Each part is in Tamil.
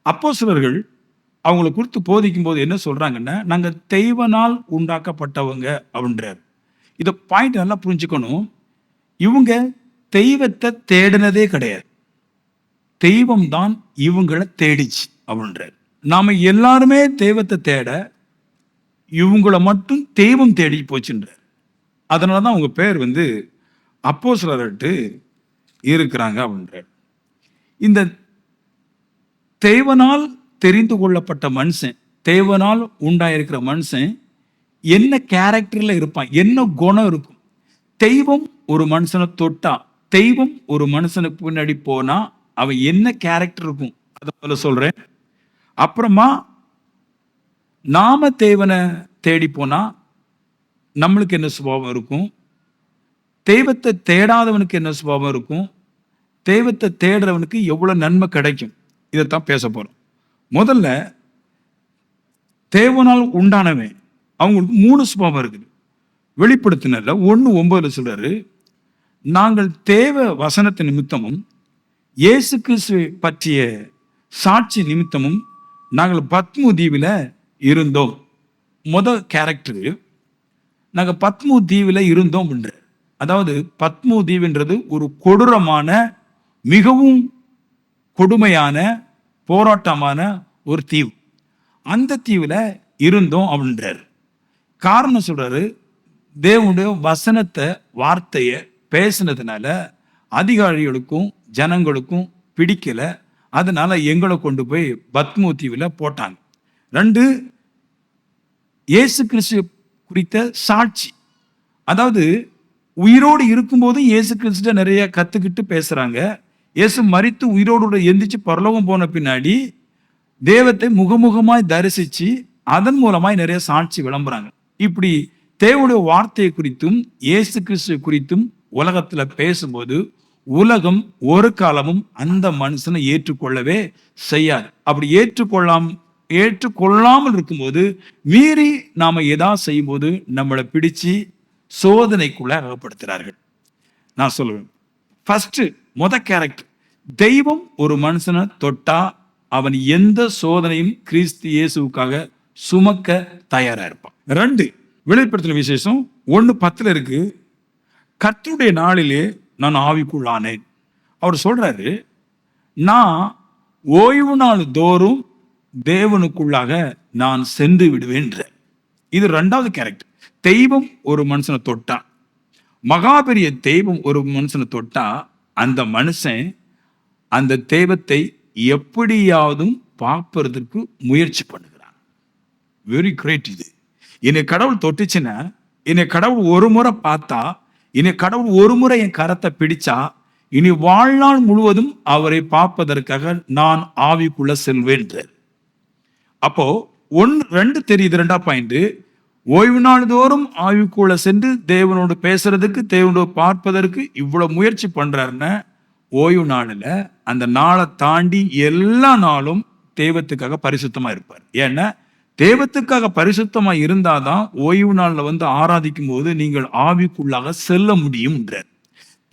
அப்போஸ்தலர்கள் அவங்கள குறித்து போதிக்கும் போது என்ன சொல்றாங்கன்னா, நாங்க தெய்வனால் உண்டாக்கப்பட்டவங்க அப்படின்றார். இத பாயிண்ட் நல்லா புரிஞ்சுக்கணும். இவங்க தெய்வத்த தேடினதே கிடையாது. தெய்வம் தான் இவங்கள தேடிச்சு அப்படின்றார். நாம எல்லாருமே தெய்வத்த தேட, இவங்கள மட்டும் தெய்வம் தேடி போச்சுன்றார். அதனால தான் அவங்க பேர் அப்போஸ்தலர்ட்டு இருக்கிறாங்க அப்படின்றார். இந்த தேவனால் தெரிந்து கொள்ளப்பட்ட மனுஷன், தேவனால் உண்டாயிருக்கிற மனுஷன் என்ன கேரக்டர்ல இருப்பான், என்ன குணம் இருக்கும். தெய்வம் ஒரு மனுஷனை தொட்டா, தெய்வம் ஒரு மனுஷனுக்கு பின்னாடி போனா அவன் என்ன கேரக்டர் இருக்கும் அதை முதல்ல சொல்றேன். அப்புறமா நாம தேவனை தேடி போனா நம்மளுக்கு என்ன சுபாவம் இருக்கும், தெய்வத்தை தேடாதவனுக்கு என்ன சுபாவம் இருக்கும், தெய்வத்தை தேடுறவனுக்கு எவ்வளவு நன்மை கிடைக்கும். இதைத்தான் பேச போறோம். முதல்ல தேவனால் உண்டானவன் அவங்களுக்கு 3 சுபாவம் இருக்குது. வெளிப்படுத்தினர்ல 1:9 சொல்றாரு, நாங்கள் தேவ வசனத்தின் நிமித்தமும் இயேசு கிறிஸ்து பற்றிய சாட்சி நிமித்தமும் நாங்கள் பத்மு தீவில இருந்தோம். முதல் கேரக்டர், நாங்க பத்மு தீவில இருந்தோம். அதாவது பத்மு தீவுன்றது ஒரு கொடூரமான, மிகவும் கொடுமையான, போராட்டமான ஒரு தீவு. அந்த தீவுல இருந்தோம் அப்படின்றாரு. காரணம் சொல்றாரு, தேவனுடைய வசனத்தை, வார்த்தையை பேசினதுனால அதிகாரிகளுக்கும் ஜனங்களுக்கும் பிடிக்கல. அதனால எங்களை கொண்டு போய் பத்மு தீவுல போட்டாங்க. 2, இயேசு கிறிஸ்து குறித்த சாட்சி. அதாவது உயிரோடு இருக்கும்போது இயேசு கிறிஸ்து நிறைய கத்துக்கிட்டு பேசுறாங்க. இயேசு மரித்து உயிரோடு எந்திரிச்சு பரலோகம் போன பின்னாடி தேவத்தை முகமுகமாய் தரிசிச்சு அதன் மூலமாய் நிறைய சாட்சி விளம்புறாங்க. இப்படி தேவனுடைய வார்த்தையை குறித்தும் இயேசு கிறிஸ்து குறித்தும் உலகத்துல பேசும்போது உலகம் ஒரு காலமும் அந்த மனுஷனை ஏற்றுக்கொள்ளவே செய்யாது. அப்படி ஏற்றுக்கொள்ளாமல் இருக்கும்போது மீறி நாம ஏதாவது செய்யும் போது நம்மளை பிடிச்சு சோதனைக்குள்ள அகப்படுத்துறார்கள். நான் சொல்லுவேன், ஃபர்ஸ்ட் கேரக்டர், தெய்வம் ஒரு மனுஷனை தொட்டா அவன் எந்த சோதனையும் கிறிஸ்து இயேசுவுக்காக சுமக்க தயாரா இருப்பான். 2, வெளிப்படுத்தின விசேஷம் 1:10 இருக்கு, கர்த்தருடைய நாளிலே நான் ஆவிக்குள்ளானேன். அவர் சொல்றாரு, நான் ஓய்வு நாள் தோறும் தேவனுக்குள்ளாக நான் சென்று விடுவேன். இது 2வது கேரக்டர். தெய்வம் ஒரு மனுஷனை தொட்டா, மகாபெரிய தெய்வம் ஒரு மனுஷனை தொட்டா அந்த மனுஷன் அந்த தெய்வத்தை எப்படியாவது பார்ப்பதற்கு முயற்சி பண்ணுகிறான். Very great. இது என்னை கடவுள் தொட்டுச்சுன்னா, என்னை கடவுள் ஒரு முறை பார்த்தா, என்னை கடவுள் ஒரு முறை என் கரத்தை பிடிச்சா, இனி வாழ்நாள் முழுவதும் அவரை பார்ப்பதற்காக நான் ஆவிக்குள்ள செல்வேன். அப்போ 2 தெரியுது. 2ஆம் பாயிண்ட், ஓய்வு நாள் தோறும் ஆவிக்குள்ள சென்று தேவனோடு பேசுறதுக்கு, தேவனோடு பார்ப்பதற்கு இவ்வளவு முயற்சி பண்றாருன்னா, ஓய்வு நாளில் அந்த நாளை தாண்டி எல்லா நாளும் தெய்வத்துக்காக பரிசுத்தமா இருப்பார். ஏன்னா தெய்வத்துக்காக பரிசுத்தமா இருந்தாதான் ஓய்வு நாள்ல ஆராதிக்கும் போது நீங்கள் ஆவிக்குள்ளாக செல்ல முடியும்.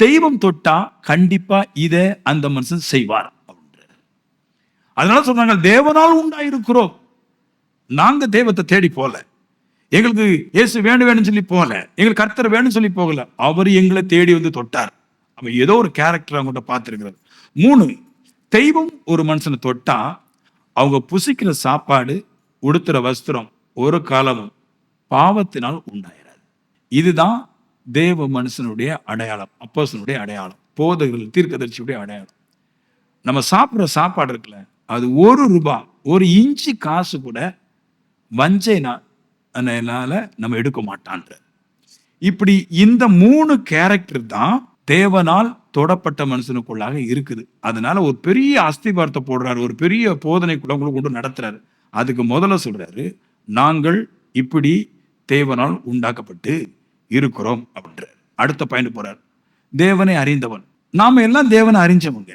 தெய்வம் தொட்டா கண்டிப்பா இதை அந்த மனுஷன் செய்வார். அதனால சொன்னாங்க, தேவனால் உண்டாயிருக்கிறோம், நாங்க தெய்வத்தை தேடி போல, எங்களுக்கு இயேசு வேணும்னு சொல்லி போல, எங்களுக்கு கர்த்தர் வேணும்னு சொல்லி போகல, அவர் எங்களை தேடி தொட்டார். அவன் ஏதோ ஒரு கேரக்டர் அவங்ககிட்ட பார்த்திருக்கிறது. 3, தெய்வம் ஒரு மனுஷனை தொட்டா அவங்க புசிக்கிற சாப்பாடு, உடுத்துற வஸ்திரம் ஒரு காலமும் பாவத்தினால் உண்டாயிராது. இதுதான் தேவ மனுஷனுடைய அடையாளம், அப்போஸ்தலனுடைய அடையாளம், போதகர்கள் தீர்க்கதரிசியுடைய அடையாளம். நம்ம சாப்பிட்ற சாப்பாடு இருக்குல்ல, அது ₹1 1 இன்ச்சு காசு கூட வஞ்சைனால நம்ம எடுக்க மாட்டான்ற. இப்படி இந்த 3 கேரக்டர் தான் தேவனால் தொடப்பட்ட மனுஷனுக்குள்ளாக இருக்குது. அதனால ஒரு பெரிய அஸ்திபாரத்தை போடுறாரு, ஒரு பெரிய போதனைக்குள்ள கொண்டு நடத்துறாரு. அதுக்கு முதல்ல சொல்றாரு, நாங்கள் இப்படி தேவனால் உண்டாக்கப்பட்டு இருக்கிறோம் அப்படின்றார். அடுத்த பாயிண்ட் போறார், தேவனை அறிந்தவன். நாம எல்லாம் தேவனை அறிஞ்சவங்க.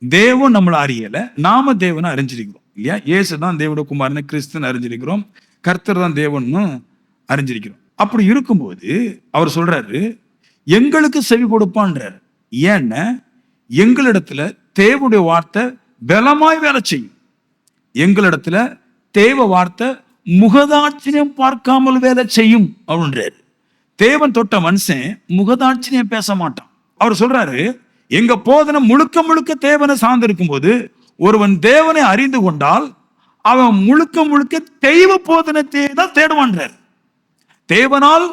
தேவன் நம்மளை அறியல, நாம தேவனை அறிஞ்சிருக்கிறோம் இல்லையா? இயேசு தான் தேவனுடைய குமாரனை கிறிஸ்துன்னு அறிஞ்சிருக்கிறோம், கர்த்தர் தான் தேவன்னு அறிஞ்சிருக்கிறோம். அப்படி இருக்கும்போது அவர் சொல்றாரு, எங்களுக்கு செவி கொடுப்பான்றார். ஏன்னா எங்களிடத்துல தேவனுடைய வார்த்தை பலமாய் வேலை செய்யும். எங்களிடத்துல தேவ வார்த்தை முகதாட்சியம் பார்க்காமல் வேலை செய்யும் அப்படின்றாரு. தேவன் தொட்ட மனுஷன் முகதாட்சியம் பேச மாட்டான். அவர் சொல்றாரு, எங்க போதனை முழுக்க முழுக்க தேவனை சார்ந்து இருக்கும் போது ஒருவன் தேவனை அறிந்து கொண்டால் அவன் முழுக்க முழுக்க தெய்வ போதனத்தை தான் தேடுவான்றார். தேவனால்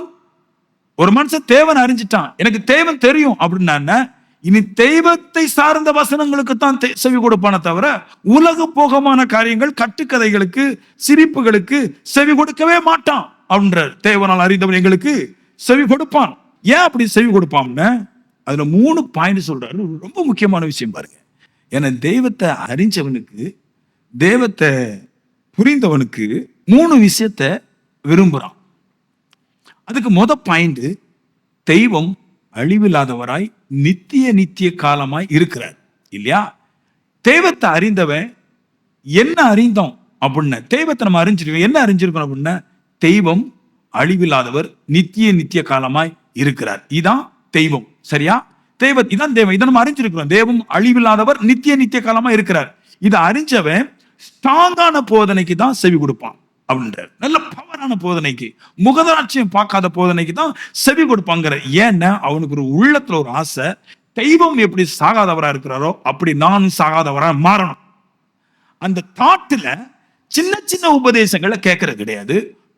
ஒரு மனுஷன் தேவன் அறிஞ்சிட்டான், எனக்கு தேவன் தெரியும் அப்படின்னா இனி தெய்வத்தை சார்ந்த வசனங்களுக்கு தான் செவி கொடுப்பான தவிர உலக போகமான காரியங்கள், கட்டுக்கதைகளுக்கு, சிரிப்புகளுக்கு செவி கொடுக்கவே மாட்டான் அப்படின்றார். தேவனால் அறிந்தவன் எங்களுக்கு செவி கொடுப்பான். ஏன் அப்படி செவி கொடுப்பான்னு அதுல 3 பாயிண்ட் சொல்றாரு. ரொம்ப முக்கியமான விஷயம் பாருங்க. ஏன்னா தெய்வத்தை அறிஞ்சவனுக்கு, தெய்வத்தை புரிந்தவனுக்கு 3 விஷயத்த விரும்புறான். அதுக்கு பாயிண்ட், தெய்வம் அழிவில்லாதவராய் நித்திய காலமாய் இருக்கிறார் இல்லையா? தெய்வத்தை அறிந்தவன் என்ன அறிந்தோம் அப்படின்னா, தெய்வத்தை நம்ம அறிஞ்சிருக்கோம், என்ன அறிஞ்சிருக்கோம் அப்படின்னா, தெய்வம் அழிவில்லாதவர் நித்திய காலமாய் இருக்கிறார். இதான் தெய்வம். சரியா? இதான் தெய்வம். இதை நம்ம அறிஞ்சிருக்கிறோம். தெய்வம் அழிவில்லாதவர் நித்திய காலமா இருக்கிறார். இதை அறிஞ்சவன் ஸ்ட்ராங்கான போதனைக்கு தான் செவி கொடுப்பான் அப்படின்றார். நல்ல பவரான போதனைக்கு, முகதாட்சியம் பார்க்காத போதனைக்கு தான் செவி கொடுப்பாங்கிற. ஏன்னா அவனுக்கு ஒரு உள்ளத்துல ஒரு ஆசை, தெய்வம் எப்படி சாகாதவரா இருக்கிறாரோ அப்படி நானும் சாகாதவரா மாறணும். அந்த தாட்டுல சின்ன உபதேசங்களை கேட்கறது கிடையாது,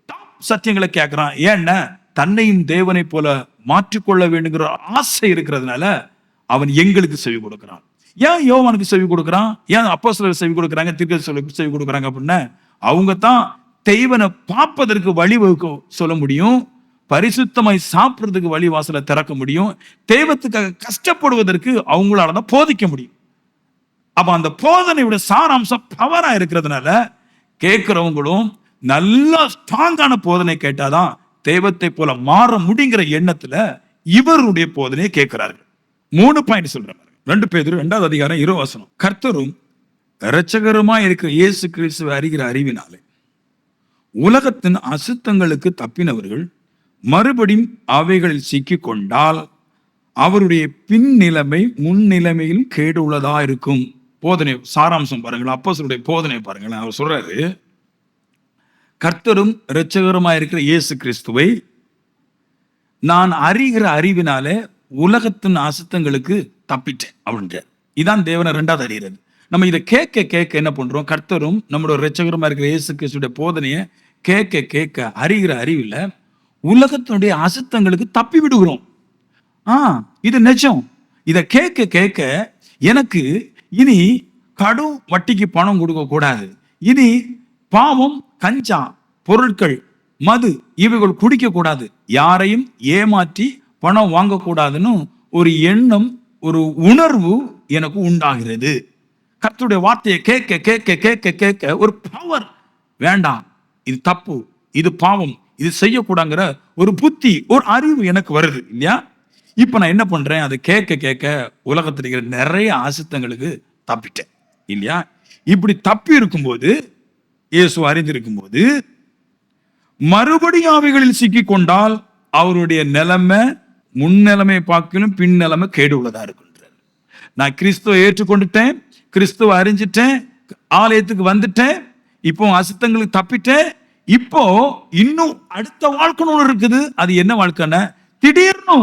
டாப் சத்தியங்களை கேட்கிறான். ஏன்னா தன்னையும் தேவனை போல மாற்றிக்கொள்ள வேண்டுங்கிற ஆசை இருக்கிறதுனால அவன் எங்களுக்கு செவி கொடுக்கிறான். ஏன் யோவானுக்கு செவி கொடுக்கிறான்? ஏன் அப்போஸ்தலர் செவி கொடுக்குறாங்க, தீர்க்கதரிசிகளுக்கு செவி கொடுக்குறாங்க அப்படின்னா, அவங்க தான் தெய்வனை பார்ப்பதற்கு வழி வகுக்க சொல்ல முடியும், பரிசுத்தமாய் சாப்பிடுறதுக்கு வழி வாசலை திறக்க முடியும், தெய்வத்துக்காக கஷ்டப்படுவதற்கு அவங்களால தான் போதிக்க முடியும். அப்ப அந்த போதனையோட சாராம்சம் பவரா இருக்கிறதுனால கேட்கிறவங்களும் நல்லா ஸ்ட்ராங்கான போதனை கேட்டாதான் தெய்வத்தை போல மாற முடிங்கிற எண்ணத்துல இவருடைய போதனையை கேட்கிறார்கள். 3 பாயிண்ட் சொல்றாங்க. 2 பேதுரு 2வது அதிகாரம் 20 வசனம். கர்த்தரும் இரட்சகருமா இருக்கிற இயேசு கிறிஸ்துவை அறிகிற அறிவினாலே உலகத்தின் அசுத்தங்களுக்கு தப்பினவர்கள் மறுபடியும் அவைகளில் சிக்கிக் கொண்டால் அவருடைய பின் நிலைமை முன் நிலைமையில் கேடு உள்ளதா இருக்கும். போதனை சாராம்சம் பாருங்களேன், அப்போஸ்தலருடைய போதனை பாருங்களேன். அவர் சொல்றாரு, கர்த்தரும் இரட்சகருமா இருக்கிற இயேசு கிறிஸ்துவை நான் அறிகிற அறிவினாலே உலகத்தின் அசுத்தங்களுக்கு தப்பிட்டேன் அப்படின்ற. இதான் தேவனை 2வது அறிகிறது. நம்ம இதை கேட்க என்ன பண்றோம்? கர்த்தரும் நம்மளோட இரட்சகருமா இருக்கிற இயேசு கிறிஸ்துடைய போதனையை கேட்க அறிகிற அறிவில் உலகத்தினுடைய அசுத்தங்களுக்கு தப்பி விடுகிறோம். இது நிஜம். இதை கேட்க எனக்கு இனி கடும் வட்டிக்கு பணம் கொடுக்க கூடாது, இனி பாவம், கஞ்சா பொருட்கள், மது இவைகள் குடிக்க கூடாது, யாரையும் ஏமாற்றி பணம் வாங்கக்கூடாதுன்னு ஒரு எண்ணம், ஒரு உணர்வு எனக்கு உண்டாகிறது. கர்த்தருடைய வார்த்தையை கேட்க ஒரு பவர், வேண்டாம் இது தப்பு, இது பாவம், இது செய்யக்கூடாங்கிற ஒரு புத்தி, ஒரு அறிவு எனக்கு வருது இல்லையா? இப்ப நான் என்ன பண்றேன்? அதை கேட்க உலகத்தில் இருக்கிற நிறைய அசுத்தங்களுக்கு தப்பிட்டேன் இல்லையா? இப்படி தப்பி இருக்கும்போது, இயேசு அறிந்திருக்கும் போது மறுபடியும் அவைகளில் சிக்கி கொண்டால் அவருடைய நிலைமை முன்னிலைமை பார்க்கலும் பின் நிலைமை கேடு உள்ளதா இருக்குன்றார். நான் கிறிஸ்துவை ஏற்றுக்கொண்டுட்டேன், கிறிஸ்துவை அறிஞ்சிட்டேன், ஆலயத்துக்கு வந்துட்டேன், இப்போ அசுத்தங்களுக்கு தப்பிட்டேன், இப்போ இன்னும் அடுத்த வாழ்க்கைன்னு ஒன்று இருக்குது. அது என்ன வாழ்க்கைன்னா, திடீர்னு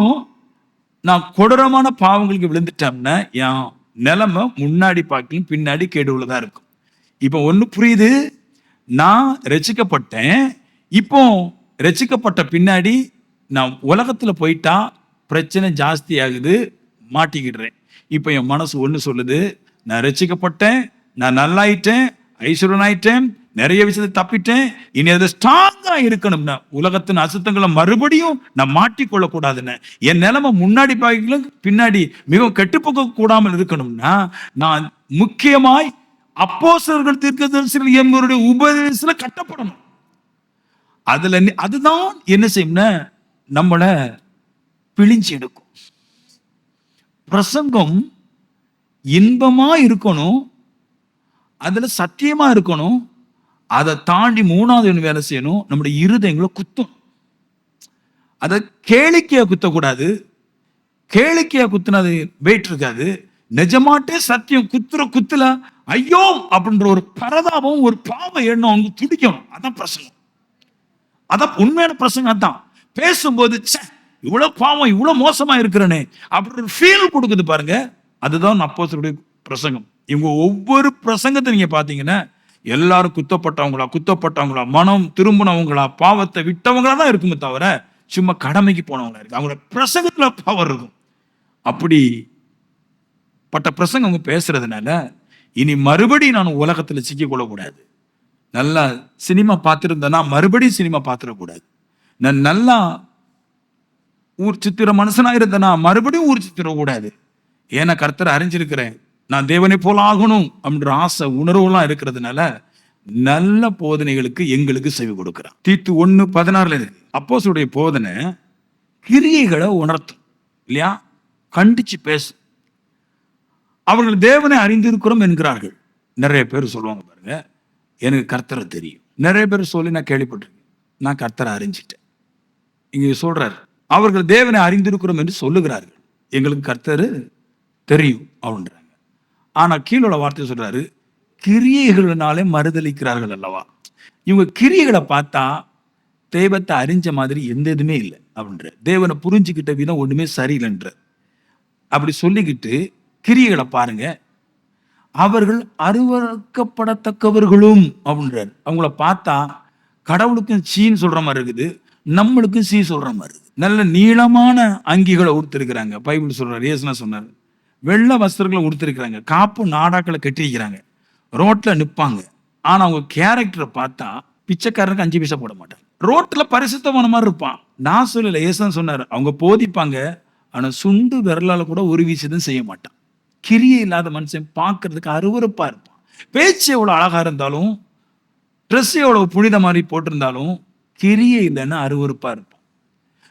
நான் கொடூரமான பாவங்களுக்கு விழுந்துட்டேன்னா என் நிலைமை முன்னாடி பார்க்கலும் பின்னாடி கேடு உள்ளதா இருக்கும். இப்போ ஒண்ணு புரியுது, நான் ரட்சிக்கப்பட்டேன், இப்போ ரட்சிக்கப்பட்ட பின்னாடி நான் உலகத்துல போயிட்டா பிரச்சனை ஜாஸ்தி ஆகுது, மாட்டிக்கிடுறேன். இப்போ என் மனசு ஒண்ணு சொல்லுது, நான் ரட்சிக்கப்பட்டேன், நான் நல்லாயிட்டேன், ஐஸ்வர்யன் ஆயிட்டேன், நிறைய விஷயத்தை தப்பிட்டேன், இனி அதை ஸ்ட்ராங்கா இருக்கணும்னா உலகத்தின் அசுத்தங்களை மறுபடியும் நான் மாட்டிக்கொள்ள கூடாதுன்னு, என் நிலைமை முன்னாடி பார்க்கலும் பின்னாடி மிகவும் கெட்டுப்போக்க கூடாமல் இருக்கணும்னா நான் முக்கியமாய் அப்போஸ்தலர்கள், தீர்க்கதரிசிகள் என்பவருடைய உபதேசத்துல கட்டப்படணும். அதுதான் என்ன செய்யும்னா நம்மள பிழிஞ்சு எடுக்கும். பிரசங்கம் இன்பமா இருக்கணும், அதுல சத்தியமா இருக்கணும், அதை தாண்டி 3வது வேலை செய்யணும், நம்முடைய இருதயங்களை குத்தும். அதை கேளிக்கையா குத்தக்கூடாது, கேளிக்கையா குத்துனது வெயிட் இருக்காது, நிஜமாட்டே சத்தியம் குத்துற குத்துல ஐயோ அப்படின்ற ஒரு பரதாபம், ஒரு பாவ எண்ணம் அவங்க துடிக்கணும். அதான் பிரசங்கம். அதான் உண்மையான பிரசங்கம். தான் பேசும்போது இவ்வளவு பாவம், இவ்வளவு மோசமா இருக்கிறனே அப்படி ஒரு ஃபீல் கொடுக்குது பாருங்க. அதுதான் அப்போஸ்தலருடைய பிரசங்கம். இவங்க ஒவ்வொரு பிரசங்கத்தை நீங்க பாத்தீங்கன்னா எல்லாரும் குத்தப்பட்டவங்களா, மனம் திரும்பினவங்களா, பாவத்தை விட்டவங்களா தான் இருக்குமே தவிர சும்மா கடமைக்கு போனவங்களா இருக்கு. அவங்களோட பிரசங்கத்துல பவர் இருக்கும். அப்படி பட்ட பிரசங்கம் அவங்க பேசுறதுனால இனி மறுபடியும் நான் உலகத்துல சிக்கிக்கொள்ளக்கூடாது. நல்லா சினிமா பார்த்துருந்தேன்னா மறுபடியும் சினிமா பார்த்துடக்கூடாது. நான் நல்லா ஊர் சித்திர மனுஷனா இருந்தேன்னா மறுபடியும் ஊர் சித்திரக்கூடாது. ஏன்னா கர்த்தரை அறிஞ்சிருக்கிறேன், நான் தேவனை போல ஆகணும் அப்படின்ற ஆசை உணர்வுலாம் இருக்கிறதுனால நல்ல போதனைகளுக்கு எங்களுக்கு செவி கொடுக்கிறான். தீத்து 1:16 இருக்கு. அப்போஸ்தலருடைய போதனை கிரியைகளை உணர்த்தும் இல்லையா, கண்டிச்சு பேசு. அவர்கள் தேவனை அறிந்திருக்கிறோம் என்கிறார்கள். நிறைய பேர் சொல்லுவாங்க பாருங்க, எனக்கு கர்த்தரை தெரியும். நிறைய பேர் சொல்லி நான் கேள்விப்பட்டிருக்கேன், நான் கர்த்தரை அறிஞ்சிட்டேன். இங்க சொல்றாரு, அவர்கள் தேவனை அறிந்திருக்கிறோம் என்று சொல்லுகிறார்கள், எங்களுக்கு கர்த்தர் தெரியும் அப்படின்றாங்க. ஆனா கீழோட வார்த்தை சொல்றாரு, கிரியைகளினாலே மறுதலிக்கிறார்கள் அல்லவா. இவங்க கிரியைகளை பார்த்தா தெய்வத்தை அறிஞ்ச மாதிரி எந்த இதுவுமே இல்லை அப்படின்ற, தேவனை புரிஞ்சுக்கிட்ட விதம் ஒண்ணுமே சரியில்லைன்ற. அப்படி சொல்லிக்கிட்டு கிரியைகளை பாருங்க, அவர்கள் அருவருக்கப்படத்தக்கவர்களும் அப்படின்றார். அவங்கள பார்த்தா கடவுளுக்கும் சீன்னு சொல்ற மாதிரி இருக்குது, நம்மளுக்கும் சீ சொல்ற மாதிரி இருக்குது. நல்ல நீளமான அங்கிகளை உடுத்திருக்கிறாங்க. பைபிள் சொல்றாரு, இயேசுனா சொன்னார், வெள்ளை வஸ்திரங்களை உடுத்திருக்கிறாங்க, காப்பு நாடாக்களை கட்டி வைக்கிறாங்க, ரோட்ல நிற்பாங்க. ஆனா அவங்க கேரக்டரை பார்த்தா பிச்சைக்காரனுக்கு 5 பைசா போட மாட்டாங்க. ரோட்ல பரிசுத்தமான மாதிரி இருப்பான். நான் சொல்லல, இயேசுதான் சொன்னார், அவங்க போதிப்பாங்க, ஆனா சுண்டு விரலால கூட ஒரு வீசதும் செய்ய மாட்டான். கிரியை இல்லாத மனுஷன் பார்க்கறதுக்கு அருவருப்பா இருப்பான். பேச்சு எவ்வளவு அழகா இருந்தாலும், ட்ரெஸ் எவ்வளவு புனித மாதிரி போட்டிருந்தாலும், கிரியை இல்லைன்னா அருவருப்பா இருப்பான்.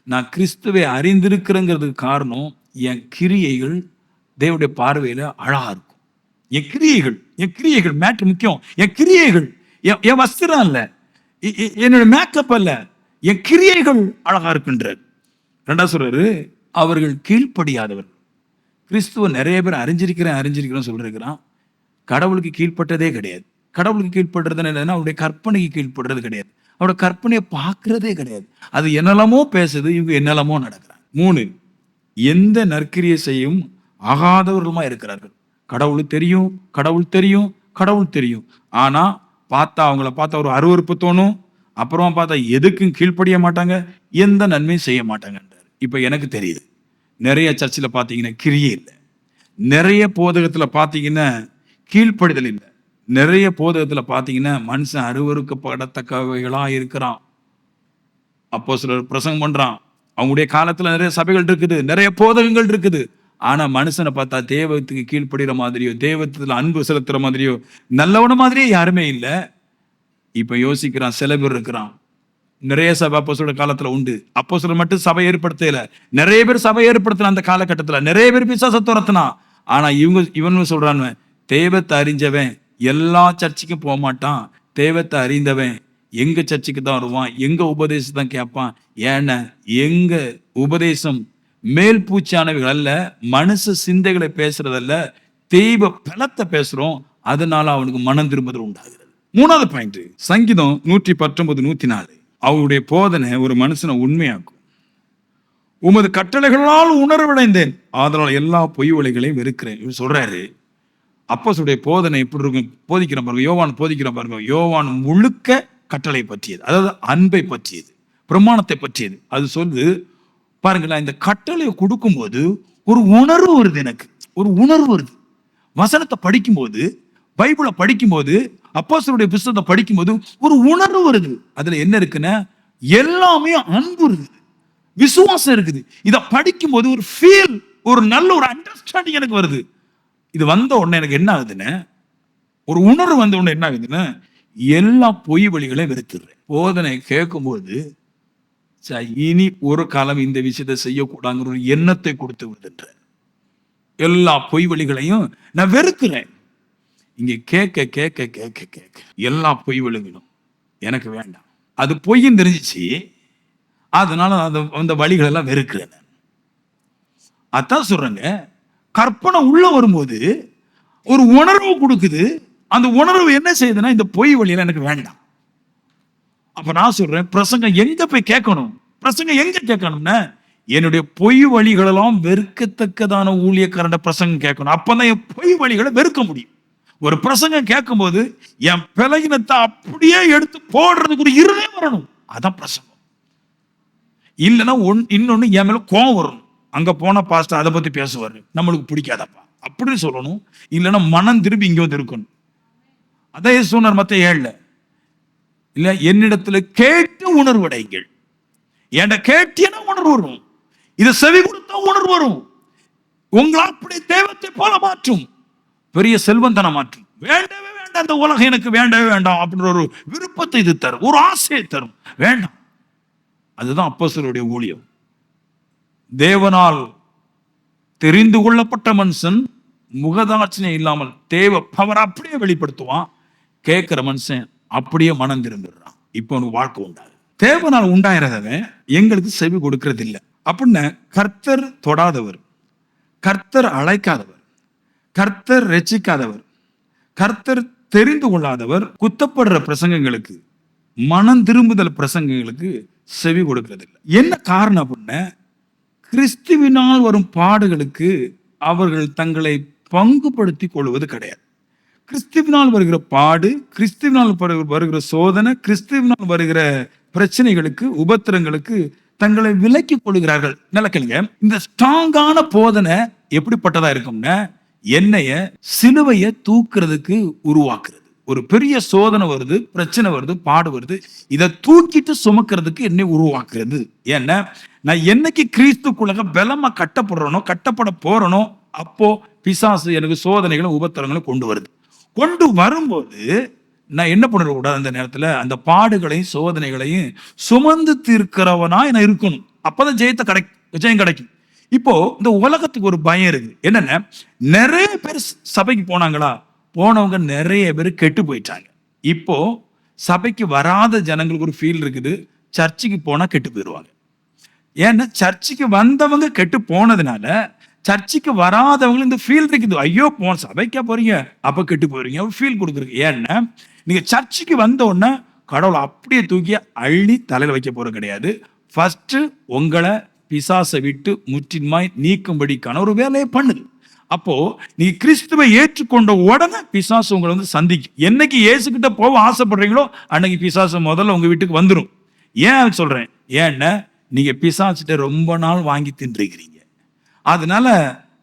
நான் கிறிஸ்துவை அறிந்திருக்கிறேங்கிறதுக்கு காரணம் என் கிரியைகள் தேவனுடைய பார்வையில அழகா இருக்கும். என் கிரியைகள் மேட்ரு முக்கியம். என் கிரியைகள், என் வஸ்திரம் அல்ல, என்னோட மேக்கப் அல்ல, என் கிரியைகள் அழகா இருக்குன்றார். ரெண்டா சொல்றாரு, அவர்கள் கீழ்ப்படியாதவர். கிறிஸ்துவ நிறைய பேர் அறிஞ்சிருக்கிறேன் சொல்லிருக்கிறான், கடவுளுக்கு கீழ்ப்பட்டதே கிடையாது. கடவுளுக்கு கீழ்ப்படுறது என்னன்னா அவருடைய கற்பனைக்கு கீழ்ப்படுறது கிடையாது, அவருடைய கற்பனையை பார்க்கறதே கிடையாது. அது என்னெல்லாமோ பேசுது, இவங்க என்னெல்லாமோ நடக்கிறாங்க. 3, எந்த நற்கிரியை செய்யும் ஆகாதவர்களுமா இருக்கிறார்கள். கடவுள் தெரியும். ஆனா அவங்கள பார்த்தா ஒரு அருவருப்பு தோணும், அப்புறமா பார்த்தா எதுக்கும் கீழ்ப்படிய மாட்டாங்க, எந்த நன்மையும் செய்ய மாட்டாங்கன்றார். இப்ப எனக்கு தெரியுது, நிறைய சர்ச்சில் பார்த்தீங்கன்னா கிரியே இல்லை, நிறைய போதகத்துல பார்த்தீங்கன்னா கீழ்ப்படிதல் இல்லை, நிறைய போதகத்துல பார்த்தீங்கன்னா மனுஷன் அருவருக்கப்படத்தக்கவைகளா இருக்கிறான். அப்போஸ்தலர் பிரசங்கம் பண்றான், அவங்களுடைய காலத்துல நிறைய சபைகள் இருக்குது, நிறைய போதகங்கள் இருக்குது. ஆனா மனுஷனை பார்த்தா தேவத்துக்கு கீழ்ப்படுகிற மாதிரியோ, தேவத்துல அன்பு செலுத்துற மாதிரியோ, நல்லவன மாதிரியே யாருமே இல்லை. இப்ப யோசிக்கிறான், சில பேர் இருக்கிறான், நிறைய சபை அப்போஸ்தலர் காலத்துல உண்டு. அப்போஸ்தலர் மட்டும் சபை ஏற்படுத்தல, நிறைய பேர் சபை ஏற்படுத்தின அந்த காலகட்டத்துல நிறைய பேர் பிசாசை துரத்துனா. ஆனா இவன் சொல்றான், தேவத்தை அறிஞ்சவன் எல்லா சர்ச்சுக்கும் போக மாட்டான், தேவத்தை அறிந்தவன் எங்க சர்ச்சுக்கு தான் வருவான், எங்க உபதேசம் தான் கேட்பான். ஏன்னா எங்க உபதேசம் மேல் பூச்சானவைகள் அல்ல, மனுஷ சிந்தைகளை பேசுறதல்ல, தெய்வ பலத்தை பேசுறோம். அதனால அவனுக்கு மனம் திரும்புதல் உண்டாகிறது. 3வது பாயிண்ட், சங்கீதம் 119, 104. அவருடைய போதனை ஒரு மனுஷனை உண்மையாக்கும். உமது கட்டளைகளால் உணர்வடைந்தேன், அதனால் எல்லா பொய் வழிகளையும் வெறுக்கிறேன் சொல்றாரு. அப்போஸ்தலருடைய போதனை எப்படி இருக்கும் போதிக்கிற பாருங்க, யோவான் போதிக்கிற பாருங்க. யோவான் முழுக்க கட்டளை பற்றியது, அதாவது அன்பை பற்றியது, பிரமாணத்தை பற்றியது. அது சொல்லுது பாருங்களேன், இந்த கட்டளையை கொடுக்கும்போது ஒரு உணர்வு வருது, எனக்கு ஒரு உணர்வு வருது. வசனத்தை படிக்கும்போது, பைபிளை படிக்கும்போது, அப்போஸ்தலருடைய புத்தகத்தை படிக்கும்போது ஒரு உணர்வு வருது. அதுல என்ன இருக்குன்னா எல்லாமே அன்பு இருக்குது, விசுவாசம் இருக்குது. இதை படிக்கும்போது ஒரு ஃபீல், ஒரு நல்ல ஒரு அண்டர்ஸ்டாண்டிங் எனக்கு வருது. இது வந்த உடனே எனக்கு என்ன ஆகுதுன்னு, ஒரு உணர்வு வந்த உடனே என்ன ஆகுதுன்னு, எல்லா பொய் வழிகளையும் வெறுத்துடுறேன். போதனை கேட்கும்போது இனி ஒரு காலம் இந்த விஷயத்தை செய்யக்கூடாங்கிற ஒரு எண்ணத்தை கொடுத்து விடுகின்ற எல்லா பொய் வழிகளையும் நான் வெறுக்கிறேன். இங்க கேட்க கேட்க கேட்க கேட்க எல்லா பொய் வழிகளும் எனக்கு வேண்டாம், அது பொய்ன்னு தெரிஞ்சிச்சு, அதனால அந்த வழிகள் எல்லாம் வெறுக்கிறேன். அதான் சொல்றேங்க, கற்பனை உள்ள வரும்போது ஒரு உணர்வு கொடுக்குது. அந்த உணர்வு என்ன செய்யுதுன்னா, இந்த பொய் வழியில எனக்கு வேண்டாம். அப்ப நான் சொல்றேன், பிரசங்கம் எங்க போய் கேட்கணும்? பிரசங்கம் எங்க கேட்கணும்னா, என்னுடைய பொய் வழிகளெல்லாம் வெறுக்கத்தக்கதான ஊழியக்காரண்ட பிரசங்கம் கேட்கணும். அப்பதான் என் பொய் வழிகளை வெறுக்க முடியும். ஒரு பிரசங்கம் கேட்கும் போது என் பலகீனத்தை அப்படியே எடுத்து போடுறதுக்கு ஒரு இருதயம் வரணும். அதான் பிரசங்கம். இல்லைன்னா இன்னொன்னு என் மேல கோவம் வரணும். அங்க போன பாஸ்டர் அதை பத்தி பேசுவாரு, நம்மளுக்கு பிடிக்காதப்பா அப்படின்னு சொல்லணும். இல்லைன்னா மனம் திரும்பி இங்க வந்து இருக்கணும். அதே சொன்னார் மத்த 7 இல்ல, என்னிடத்துல கேட்டு உணர்வடைங்கள். என்கிட்ட கேட்டியனா உணர்வு வரும். இதை செவி கொடுத்தா உணர்வு வரும். உங்களை அப்படி தெய்வத்தை போல மாற்றும். பெரிய செல்வந்தனை மாற்றும். வேண்டவே வேண்டாம், இந்த உலகம் எனக்கு வேண்டவே வேண்டாம் அப்படின்ற ஒரு விருப்பத்தை இது தரும், ஒரு ஆசையை தரும். வேண்டாம். அதுதான் அப்போஸ்தலருடைய ஊழியம். தேவனால் தெரிந்து கொள்ளப்பட்ட மனுஷன் முகதாட்சணை இல்லாமல் தேவ பவர் அப்படியே வெளிப்படுத்துவான். கேட்கிற மனுஷன் அப்படியே மனம் திரும்பிடுறான். இப்போ உனக்கு வாழ்க்கை உண்டாது. தேவனால் உண்டாயிரதவன் எங்களுக்கு செவி கொடுக்கறது இல்லை. அப்படின்னா கர்த்தர் தொடாதவர், கர்த்தர் அழைக்காதவர், கர்த்தர் ரட்சிக்காதவர், கர்த்தர் தெரிந்து கொள்ளாதவர் குத்தப்படுற பிரசங்கங்களுக்கு, மனம் திரும்புதல் பிரசங்கங்களுக்கு செவி கொடுக்கிறது இல்லை. என்ன காரணம் அப்படின்னா, கிறிஸ்துவினால் வரும் பாடுகளுக்கு அவர்கள் தங்களை பங்குபடுத்திக் கொள்வது கிடையாது. கிறிஸ்துவினால் வருகிற பாடு, கிறிஸ்துவினால் வருகிற சோதனை, கிறிஸ்துவினால் வருகிற பிரச்சனைகளுக்கு, உபத்திரங்களுக்கு தங்களை விலக்கிக் கொள்கிறார்கள். நல்ல கேளுங்க, இந்த ஸ்ட்ராங்கான போதனை எப்படிப்பட்டதா இருக்கும்னா, என்னைய சிலுவைய தூக்குறதுக்கு உருவாக்குறது. ஒரு பெரிய சோதனை வருது, பிரச்சனை வருது, பாடு வருது, இதை தூக்கிட்டு சுமக்கிறதுக்கு என்னை உருவாக்குறது. ஏன்னா நான் என்னைக்கு கிறிஸ்துக்குள்ள பலமா கட்டப்பட போறனோ, அப்போ பிசாசு எனக்கு சோதனைகளும் உபத்திரங்களும் கொண்டு வருது. கொண்டு வரும்போது நான் என்ன பண்ணிடக்கூடாது, அந்த நேரத்துல அந்த பாடுகளையும் சோதனைகளையும் சுமந்து தீர்க்கிறவனா நான் இருக்கணும். அப்பதான் ஜெயம் கிடைக்கும். இப்போ இந்த உலகத்துக்கு ஒரு பயம் இருக்கு. என்னன்னா, நிறைய பேர் சபைக்கு போனவங்க நிறைய பேர் கெட்டு போயிட்டாங்க. இப்போ சபைக்கு வராத ஜனங்களுக்கு ஒரு ஃபீல் இருக்குது, சர்ச்சுக்கு போனா கெட்டு போயிடுவாங்க. ஏன்னா சர்ச்சுக்கு வந்தவங்க கெட்டு போனதுனால சர்ச்சுக்கு வராதவங்க இந்த ஃபீல் இருக்குது, ஐயோ சபைக்கா போறீங்க அப்ப கெட்டு போறீங்க, ஃபீல் கொடுக்குறீங்க. ஏன்னா நீங்க சர்ச்சுக்கு வந்த உடனே கடவுளை அப்படியே தூக்கி அள்ளி தலையில வைக்க போறது கிடையாது. ஃபர்ஸ்ட் உங்களை பிசாசை விட்டு முற்றிலுமாய் நீக்கும்படிக்கான ஒரு வேலையை பண்ணுது. அப்போ நீ கிறிஸ்துவை ஏற்றுக்கொண்ட உடனே பிசாசு உங்களை வந்து சந்திக்கும். என்னைக்கு இயேசு கிட்ட போக ஆசைப்படுறீங்களோ அன்னைக்கு பிசாசு முதல்ல உங்க வீட்டுக்கு வந்துடும். ஏன் சொல்றேன்? ஏன்னா நீங்க பிசாசிட்ட ரொம்ப நாள் வாங்கி தின்றுக்கிறீங்க. அதனால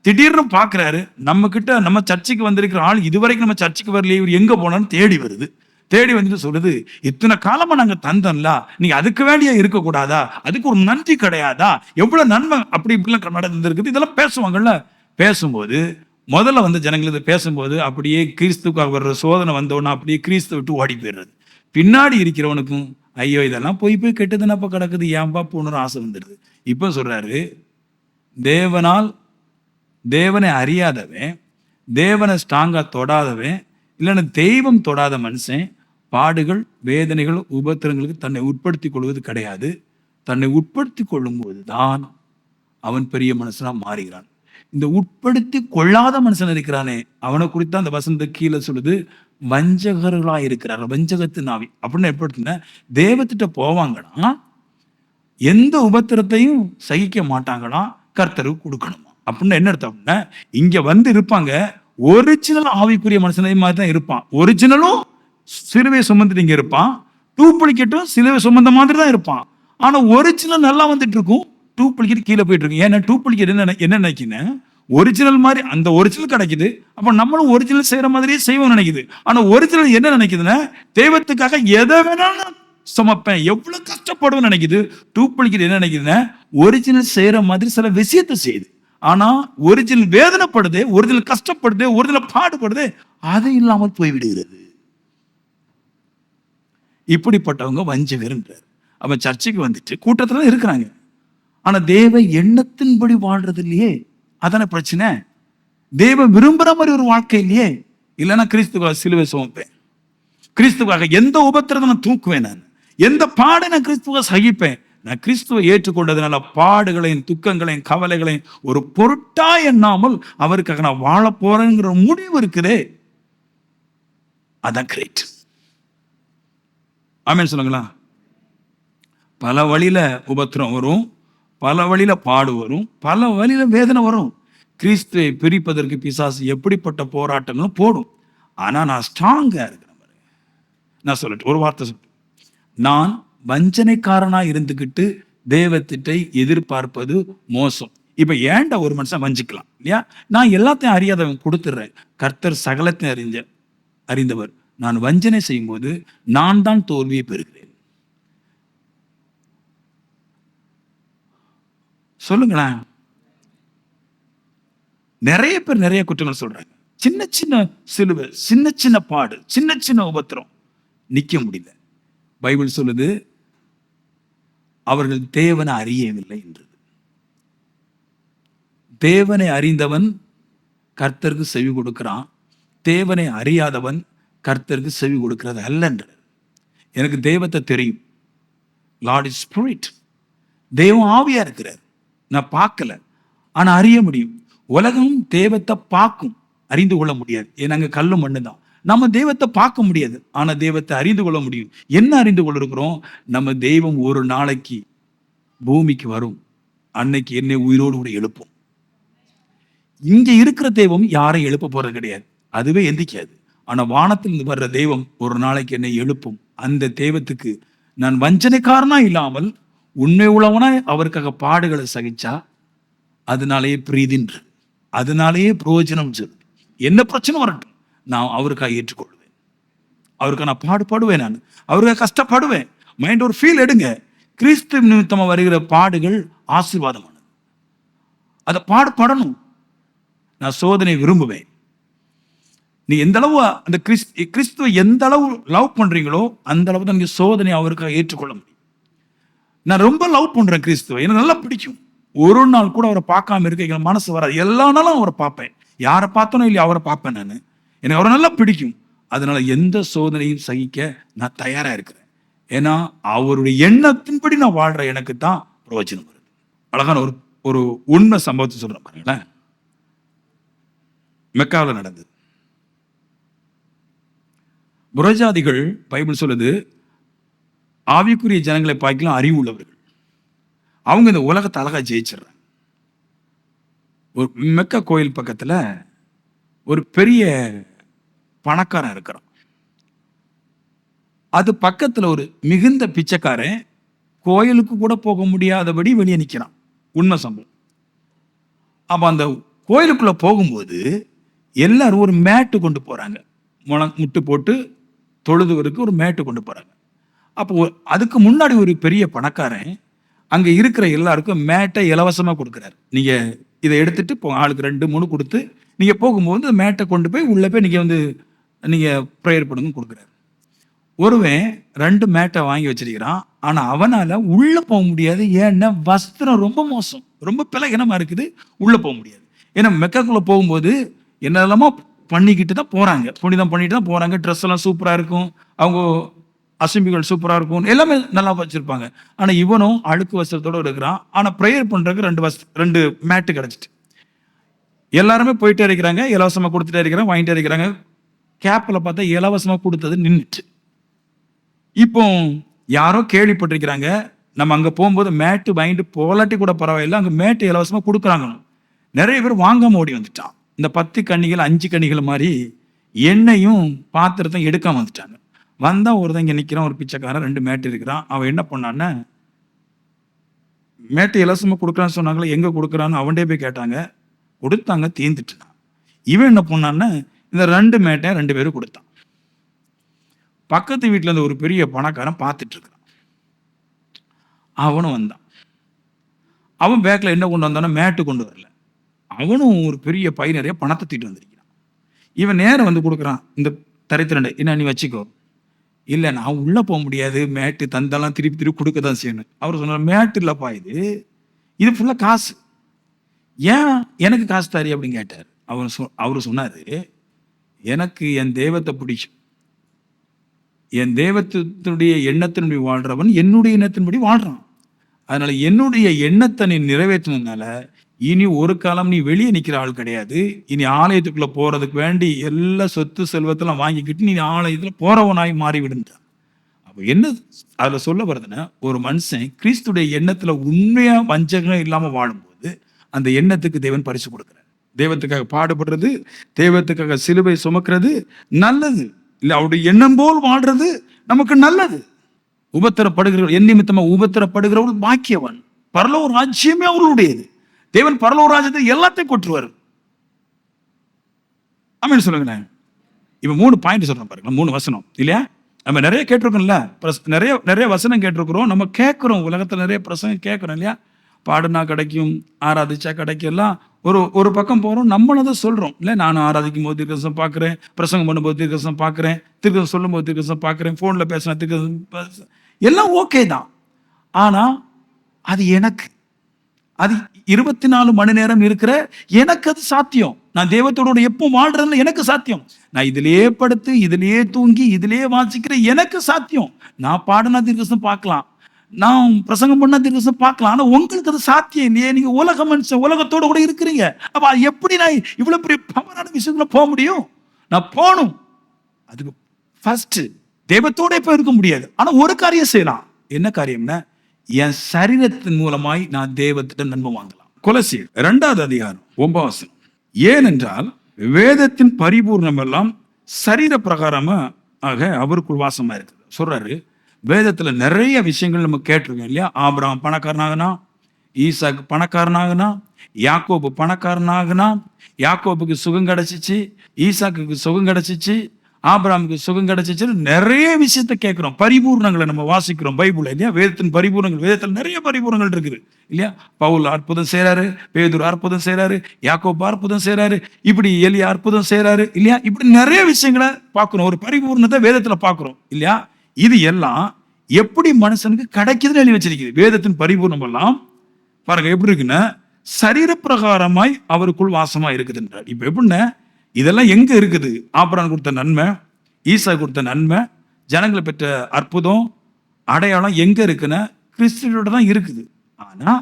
திடீர்னு பாக்குறாரு, நம்ம சர்ச்சுக்கு வந்திருக்கிற ஆள் இதுவரைக்கும் நம்ம சர்ச்சுக்கு வரலையே, இவர் எங்க போனான்னு தேடி வருது. தேடி வந்துட்டு சொல்லுது, இத்தனை காலமா நாங்க தந்தோம்ல, நீங்க அதுக்கு வேண்டிய இருக்கக்கூடாதா? அதுக்கு ஒரு நன்றி கிடையாதா? எவ்வளவு நன்மை அப்படி இப்படிலாம் நடந்திருக்குது. இதெல்லாம் பேசுவாங்கல்ல. பேசும்போது முதல்ல வந்து ஜனங்கள் இதை பேசும்போது அப்படியே கிறிஸ்துக்காக வர்ற சோதனை வந்தோன்னா அப்படியே கிறிஸ்துவ விட்டு ஓடி போயிடுறது. பின்னாடி இருக்கிறவனுக்கும் ஐயோ இதெல்லாம் போய் கெட்டதுனாப்பா கிடக்குது, ஏன்பா போகணும்னு ஆசை வந்துடுது. இப்போ சொல்றாரு, தேவனை அறியாதவன், தேவனை ஸ்ட்ராங்கா தொடாதவன், இல்லைன்னா தெய்வம் தொடாத மனுஷன் பாடுகள், வேதனைகள், உபத்திரங்களுக்கு தன்னை உட்படுத்தி கொள்வது கிடையாது. தன்னை உட்படுத்தி கொள்ளும் போது தான் அவன் பெரிய மனுஷனா மாறுகிறான். இந்த உட்படுத்தி கொள்ளாத மனுஷன் இருக்கிறானே, அவனை குறித்து அந்த வசந்த கீழே சொல்லுது, வஞ்சகர்களா இருக்கிறார்கள், வஞ்சகத்தின் ஆவி. அப்படின்னு எப்படி தேவத்திட்ட போவாங்கன்னா எந்த உபத்திரத்தையும் சகிக்க மாட்டாங்களாம், கர்த்தருக்கு கொடுக்கணுமா. அப்படின்னு என்ன அர்த்தம் அப்படின்னா, இங்க வந்து இருப்பாங்க ஒரிஜினல் ஆவிக்குரிய மனுஷனை மாதிரி தான் இருப்பான். ஒரிஜினலும் சிலுவை சுமந்துட்டு இங்க இருப்பான், டூப்ளிகேட்டும் சிலுவை சுமந்த மாதிரி தான் இருப்பான். ஆனா ஒரிஜினல் நல்லா வந்துட்டு இருக்கும், டூப்ளிகேட் கீழே போயிட்டு இருக்கு. ஏன்னா டூப்ளிகேட் என்ன நினைக்கிறேன், ஒரிஜினல் மாதிரி அந்த ஒரிஜினல் கிடைக்குது, அப்ப நம்மளும் ஒரிஜினல் செய்யற மாதிரியே செய்வோம் நினைக்குது. ஆனா ஒரிஜினல் என்ன நினைக்குதுன்னா, தெய்வத்துக்காக எதை வேணாலும் சமப்பேன், எவ்வளவு கஷ்டப்படுவேன்னு நினைக்குது. டூப்ளிகேட் என்ன நினைக்குதுன்னா, ஒரிஜினல் செய்யற மாதிரி சில விஷயத்தை செய்யுது. ஆனா ஒரிஜினல் வேதனைப்படுது, ஒரிஜினல் கஷ்டப்படுது, ஒரிஜினல் பாடுபடுது, அது இல்லாமல் போய்விடுகிறது. இப்படிப்பட்டவங்க வஞ்சகர்ன்றார். அவன் சர்ச்சைக்கு வந்துட்டு கூட்டத்துல இருக்கிறாங்க, ஆனா தேவ எண்ணத்தின்படி வாழ்றது இல்லையே. அதான பிரச்சனை. தேவ விரும்புற மாதிரி ஒரு வாழ்க்கை இல்லையே. இல்லைன்னா கிறிஸ்துவாக சிலுவை சுமப்பேன், கிறிஸ்துவாக எந்த உபத்திரத்தை நான் தூக்குவேன், நான் எந்த பாடை நான் கிறிஸ்துவாக சகிப்பேன், நான் கிறிஸ்துவை ஏற்றுக்கொண்டதுனால பாடுகளையும் துக்கங்களையும் கவலைகளையும் ஒரு பொருட்டா எண்ணாமல் அவருக்காக நான் வாழ போறேங்கிற முடிவு இருக்குதே, அதான் கிரேட். ஆமென் சொல்லுங்களா? பல வழியில உபத்திரம் வரும், பல வழியில பாடு வரும், பல வழியில வேதனை வரும். கிறிஸ்துவை பிரிப்பதற்கு பிசாசு எப்படிப்பட்ட போராட்டங்களும் போடும். ஆனா நான் ஸ்ட்ராங்கா இருக்கிறேன். நான் சொல்லட்டும், ஒரு வார்த்தை சொல்றேன். நான் வஞ்சனைக்காரனா இருந்துகிட்டு தேவத்திட்டை எதிர்பார்ப்பது மோசம். இப்ப ஏன்டா ஒரு மனுஷன் வஞ்சிக்கலாம் இல்லையா? நான் எல்லாத்தையும் அறியாதவன் கொடுத்துடுறேன். கர்த்தர் சகலத்தையும் அறிந்தவர். நான் வஞ்சனை செய்யும் போது நான் தான் தோல்வியை பெறுகிறேன். சொல்லுங்களேன். நிறைய பேர் நிறைய குற்றங்கள் சொல்றாங்க. சின்ன சின்ன சிலுவை, சின்ன சின்ன பாடு, சின்ன சின்ன உபத்திரம், நிக்க முடியல. பைபிள் சொல்லுது, அவர்கள் தேவனை அறியவில்லை என்றது. தேவனை அறிந்தவன் கர்த்தருக்கு செவி கொடுக்கிறான், தேவனை அறியாதவன் கர்த்தருக்கு செவி கொடுக்கிறது அல்லன்ற. எனக்கு தெய்வத்தை தெரியும். Lord is spirit. தெய்வம் ஆவியா இருக்கிறார். நான் பார்க்கல, ஆனா அறிய முடியும். உலகம் தெய்வத்தை பார்க்கும், அறிந்து கொள்ள முடியாது. ஏன்னா அங்க கல்லும் மண்ணு தான். நம்ம தெய்வத்தை பார்க்க முடியாது, ஆனா தெய்வத்தை அறிந்து கொள்ள முடியும். என்ன அறிந்து கொள்ள இருக்கிறோம்? நம்ம தெய்வம் ஒரு நாளைக்கு பூமிக்கு வரும், அன்னைக்கு என்னை உயிரோடு கூட எழுப்பும். இங்க இருக்கிற தெய்வம் யாரையும் எழுப்ப போறது கிடையாது, அதுவே எந்திக்காது. ஆனா வானத்திலிருந்து வர்ற தெய்வம் ஒரு நாளைக்கு என்னை எழுப்பும். அந்த தெய்வத்துக்கு நான் வஞ்சனைக்காரனா இல்லாமல் உண்மை உள்ளவனா அவருக்காக பாடுகளை சகிச்சா அதனாலேயே பிரீதின்று, அதனாலேயே பிரயோஜனம். என்ன பிரச்சனை வரட்டும், நான் அவருக்காக ஏற்றுக்கொள்வேன். அவருக்காக நான் பாடுபடுவேன், நான் அவருக்காக கஷ்டப்படுவேன். மைண்ட் ஒரு ஃபீல் எடுங்க. கிறிஸ்து நிமித்தமா வருகிற பாடுகள் ஆசீர்வாதமானது. அதை பாடுபடணும். நான் சோதனை விரும்புவேன். நீ எந்த அளவு அந்த கிறிஸ்துவை எந்த அளவு லவ் பண்றீங்களோ அந்த அளவு தான் நீங்க சோதனை அவருக்காக ஏற்றுக்கொள்ள முடியும். நான் ரொம்ப லவ் பண்றேன் கிறிஸ்துவை, எனக்கு நல்லா பிடிக்கும். ஒரு நாள் கூட அவரை பார்க்காம இருக்க மனசு வராது. எல்லா நாளும் அவரை பார்ப்பேன். யாரை பார்த்தனோ இல்லையா அவரை பார்ப்பேன். நான் எனக்கு அவரை நல்லா பிடிக்கும். அதனால எந்த சோதனையும் சகிக்க நான் தயாரா இருக்கிறேன். ஏன்னா அவருடைய எண்ணத்தின்படி நான் வாழ்ற எனக்கு தான் பிரயோஜனம் வருது. அழகான ஒரு ஒரு உண்மை சம்பவத்தை சொல்றேன் பாருங்களேன். மெக்காவில் நடந்தது. புறஜாதிகள், பைபிள் சொல்லுது, ஆவிக்குரிய ஜனங்களை பார்க்கலாம் அறிவு உள்ளவர்கள். அவங்க இந்த உலகத்தை அழகா ஜெயிச்சிடறாங்க. ஒரு மெக்கா கோயில் பக்கத்துல ஒரு பெரிய பணக்காரன் இருக்கிறான். அது பக்கத்துல ஒரு மிகுந்த பிச்சைக்காரன் கோயிலுக்கு கூட போக முடியாதபடி வெளியே நிற்கிறான். உண்மை சம்பவம். அப்ப அந்த கோயிலுக்குள்ள போகும்போது எல்லாரும் ஒரு மேட்டு கொண்டு போறாங்க. முட்டு போட்டு தொழுதுவருக்கு ஒரு மேட்டு கொண்டு போறாங்க. அப்போ அதுக்கு முன்னாடி ஒரு பெரிய பணக்காரன் அங்க இருக்கிற எல்லாருக்கும் மேட்டை இலவசமா கொடுக்குறாரு. நீங்க இதை எடுத்துட்டு ஆளுக்கு 2-3 கொடுத்து நீங்க போகும்போது மேட்டை கொண்டு போய் உள்ள போய் நீங்க ப்ரேயர் பண்ணுங்க கொடுக்குறாரு. ஒருவன் 2 மேட்டை வாங்கி வச்சிருக்கிறான். ஆனா அவனால உள்ள போக முடியாது. ஏன்னா வஸ்திரம் ரொம்ப மோசம், ரொம்ப பிளகினமா இருக்குது, உள்ள போக முடியாது. ஏன்னா மெக்காக்குள்ள போகும்போது என்னெல்லாமோ பண்ணிக்கிட்டு தான் போறாங்க, புனிதம் பண்ணிட்டு தான் போறாங்க. ட்ரெஸ் எல்லாம் சூப்பரா இருக்கும், அவங்க அசம்பிகள் சூப்பரா இருக்கும், எல்லாமே நல்லா வச்சிருப்பாங்க. ஆனா இவனும் அழுக்கு வஸ்திரத்தோட இருக்கிறான். ஆனா ப்ரேயர் பண்றதுக்கு 2 மேட்டு கிடைச்சிட்டு எல்லாருமே போயிட்டே இருக்கிறாங்க, இலவசமா கொடுத்துட்டே இருக்கிறாங்க, வாங்கிட்டே இருக்கிறாங்க. கேப்ல பார்த்தா இலவசமா கொடுத்தது நின்றுச்சு. இப்போ யாரோ கேள்விப்பட்டிருக்கிறாங்க, நம்ம அங்க போகும்போது மேட்டு வாங்கிட்டு போலாட்டி கூட பரவாயில்ல, அங்க மேட்டு இலவசமா கொடுக்குறாங்க. நிறைய பேர் வாங்காம ஓடி வந்துட்டான். இந்த 10 கன்னிகள் 5 கன்னிகள் மாதிரி எண்ணெயும் பாத்திரத்தையும் எடுக்காம வந்துட்டாங்க. வந்தா ஒருத்தன் இங்க நிக்கிறான், ஒரு பிச்சைக்காரன், 2 மேட்டு இருக்கிறான். அவன் என்ன பண்ணான்னு, மேட்டு இலவசமா கொடுக்குறான்னு சொன்னாங்களே, எங்க கொடுக்குறான்னு அவன்டே போய் கேட்டாங்க. கொடுத்தாங்க, தீர்ந்துட்டுனான். இவன் என்ன பண்ணான்னு இந்த 2 மேட்டை 2 பேரும் கொடுத்தான். பக்கத்து வீட்டுல இருந்து ஒரு பெரிய பணக்காரன் பார்த்துட்டு இருக்கிறான். அவனும் வந்தான். அவன் பேக்ல என்ன கொண்டு வந்தானோ மேட்டு கொண்டு வரல. அவனும் ஒரு பெரிய பை நிறைய பணத்தை தூக்கிட்டு வந்திருக்கிறான். இவன் நேரம் வந்து கொடுக்குறான். இந்த தரித்திரண்டை என்ன நீ வச்சுக்கோ. இல்லை நான் உள்ள போக முடியாது, மேட்டு தந்தெல்லாம் திருப்பி திருப்பி கொடுக்க தான் செய்யணும். அவர் சொன்னார், மேட்டு இல்லப்பா, இது ஃபுல்லா காசு, ஏன் எனக்கு காசு தாரி அப்படின்னு கேட்டார். அவரு சொன்னாரு, எனக்கு என் தெய்வத்தை பிடிக்கும், என் தெய்வத்தினுடைய எண்ணத்தின்படி வாழ்றவன் என்னுடைய எண்ணத்தின்படி வாழ்றான். அதனால என்னுடைய எண்ணத்தை நீ நிறைவேற்றினதுனால இனி ஒரு காலம் நீ வெளியே நிக்கிற ஆள் கிடையாது. இனி ஆலயத்துக்குள்ள போறதுக்கு வேண்டி எல்லா சொத்து செல்வத்தெல்லாம் வாங்கிக்கிட்டு நீ ஆலயத்துல போறவனாய் மாறிவிடுன்ற. அப்ப என்ன அதுல சொல்ல வருதுன்னா, ஒரு மனுஷன் கிறிஸ்துடைய எண்ணத்துல உண்மையா வஞ்சகம் இல்லாம வாழும்போது அந்த எண்ணத்துக்கு தேவன் பரிசு கொடுக்கிறார். தெய்வத்துக்காக பாடுபடுறது, தெய்வத்துக்காக சிலுவை சுமக்கிறது நல்லது. இல்ல அவருடைய எண்ணம் போல் வாழ்றது நமக்கு நல்லது. உபத்திரப்படுகிறவர்கள் என் நிமித்தமா உபத்திரப்படுகிறவர்கள் பாக்கியவன், பரலோக ராஜ்யமே அவர்களுடையது. தேவன் பரலோக ராஜ்யத்தை எல்லாத்தையும் கொட்டுருவார். ஆமென் சொல்லுங்களேன். இப்ப 3 பாயிண்ட் சொல்றேன் பாருங்க, 3 வசனம் இல்லையா? நம்ம நிறைய கேட்டிருக்கோம்ல, நிறைய நிறைய வசனம் கேட்டிருக்கிறோம். நம்ம கேட்கிறோம், உலகத்துல நிறைய பிரசங்கம் கேட்கிறோம் இல்லையா? பாடுனா கிடைக்கும், ஆராதிச்சா கிடைக்கும், எல்லாம் ஒரு ஒரு பக்கம் போறோம். நம்மளும் அதை சொல்றோம் இல்ல, நானும் ஆராதிக்கும் போது தீர்க்கதரிசனம் பார்க்கிறேன், பிரசங்கம் பண்ணும்போது தீர்க்கதரிசனம் பார்க்கிறேன், தீர்க்கதரிசனம் சொல்லும் போது தீர்க்கதரிசனம் பார்க்கிறேன், போன்ல பேசினா தீர்க்கதரிசனம், எல்லாம் ஓகே தான். ஆனா அது எனக்கு, அது 24 மணி நேரம் இருக்கிற எனக்கு அது சாத்தியம். நான் தெய்வத்தோட எப்போ வாழ்றதுன்னு எனக்கு சாத்தியம். நான் இதுலயே படுத்து, இதுலயே தூங்கி, இதுலயே வாசிக்கிற எனக்கு சாத்தியம். நான் பாடினா தீர்க்கதரிசனம் பார்க்கலாம், நான் பிரசங்கம் பண்ணா தீர்க்கதரிசனம் பார்க்கலாம். ஆனா உங்களுக்கு அது சாத்தியம் இல்லையே. நீங்க உலக மனுஷன், உலகத்தோட கூட இருக்கிறீங்க. அப்ப எப்படி நான் இவ்வளவு பெரிய பவரான விஷயத்துல போக முடியும்? நான் போகணும். அதுக்கு ஃபர்ஸ்ட் தெய்வத்தோட இப்ப இருக்க முடியாது. ஆனா ஒரு காரியம் செய்யலாம். என்ன காரியம்னா, என் சரீரத்தின் மூலமாய் நான் தெய்வத்திடம் நன்மை வாங்கலாம். கொலோசியர் 2வது அதிகாரம் 9வது வசனம். ஏனென்றால் வேதத்தின் பரிபூர்ணம் எல்லாம் சரீர பிரகாரமா ஆக அவருக்குள் வாசமா இருக்குது சொல்றாரு. வேதத்துல நிறைய விஷயங்கள் நம்ம கேட்டிருக்கோம் இல்லையா? ஆபிரகாம் பணக்காரனாகனா, ஈசாக்கு பணக்காரனாகனா, யாக்கோபு பணக்காரனாகனா, யாக்கோபுக்கு சுகம் கிடைச்சிச்சு, ஈசாக்குக்கு சுகம் கிடைச்சிச்சு, ஆபிரகாமுக்கு சுகம் கிடைச்சிச்சு. நிறைய விஷயத்த கேட்கிறோம். பரிபூர்ணங்களை நம்ம வாசிக்கிறோம் பைபிள் இல்லையா? வேதத்தின் பரிபூர்ணங்கள், வேதத்தில் நிறைய பரிபூர்ணங்கள் இருக்குது இல்லையா? பவுல் அற்புதம் செய்யறாரு, பேதுரு அற்புதம் செய்யறாரு, யாக்கோபு அற்புதம் செய்யறாரு, இப்படி எலியா அற்புதம் செய்யறாரு இல்லையா? இப்படி நிறைய விஷயங்களை பார்க்கிறோம். ஒரு பரிபூர்ணத்தை வேதத்துல பார்க்கிறோம் இல்லையா? இது எல்லாம் எப்படி மனுஷனுக்கு கிடைக்குதுன்னு எழுதி வச்சிருக்குது. வேதத்தின் பரிபூர்ணம் எல்லாம் பாருங்க எப்படி இருக்குன்னா, சரீர பிரகாரமாய் அவருக்குள் வாசமா இருக்குதுன்றார். இப்ப எப்படின்னா, இதெல்லாம் எங்க இருக்குது? ஆபிரகாம் கொடுத்த நன்மை, ஈசா கொடுத்த நன்மை, ஜனங்களை பெற்ற அற்புதம், அடையாளம் எங்க இருக்குன்னா கிறிஸ்துவோட தான் இருக்குது. ஆனா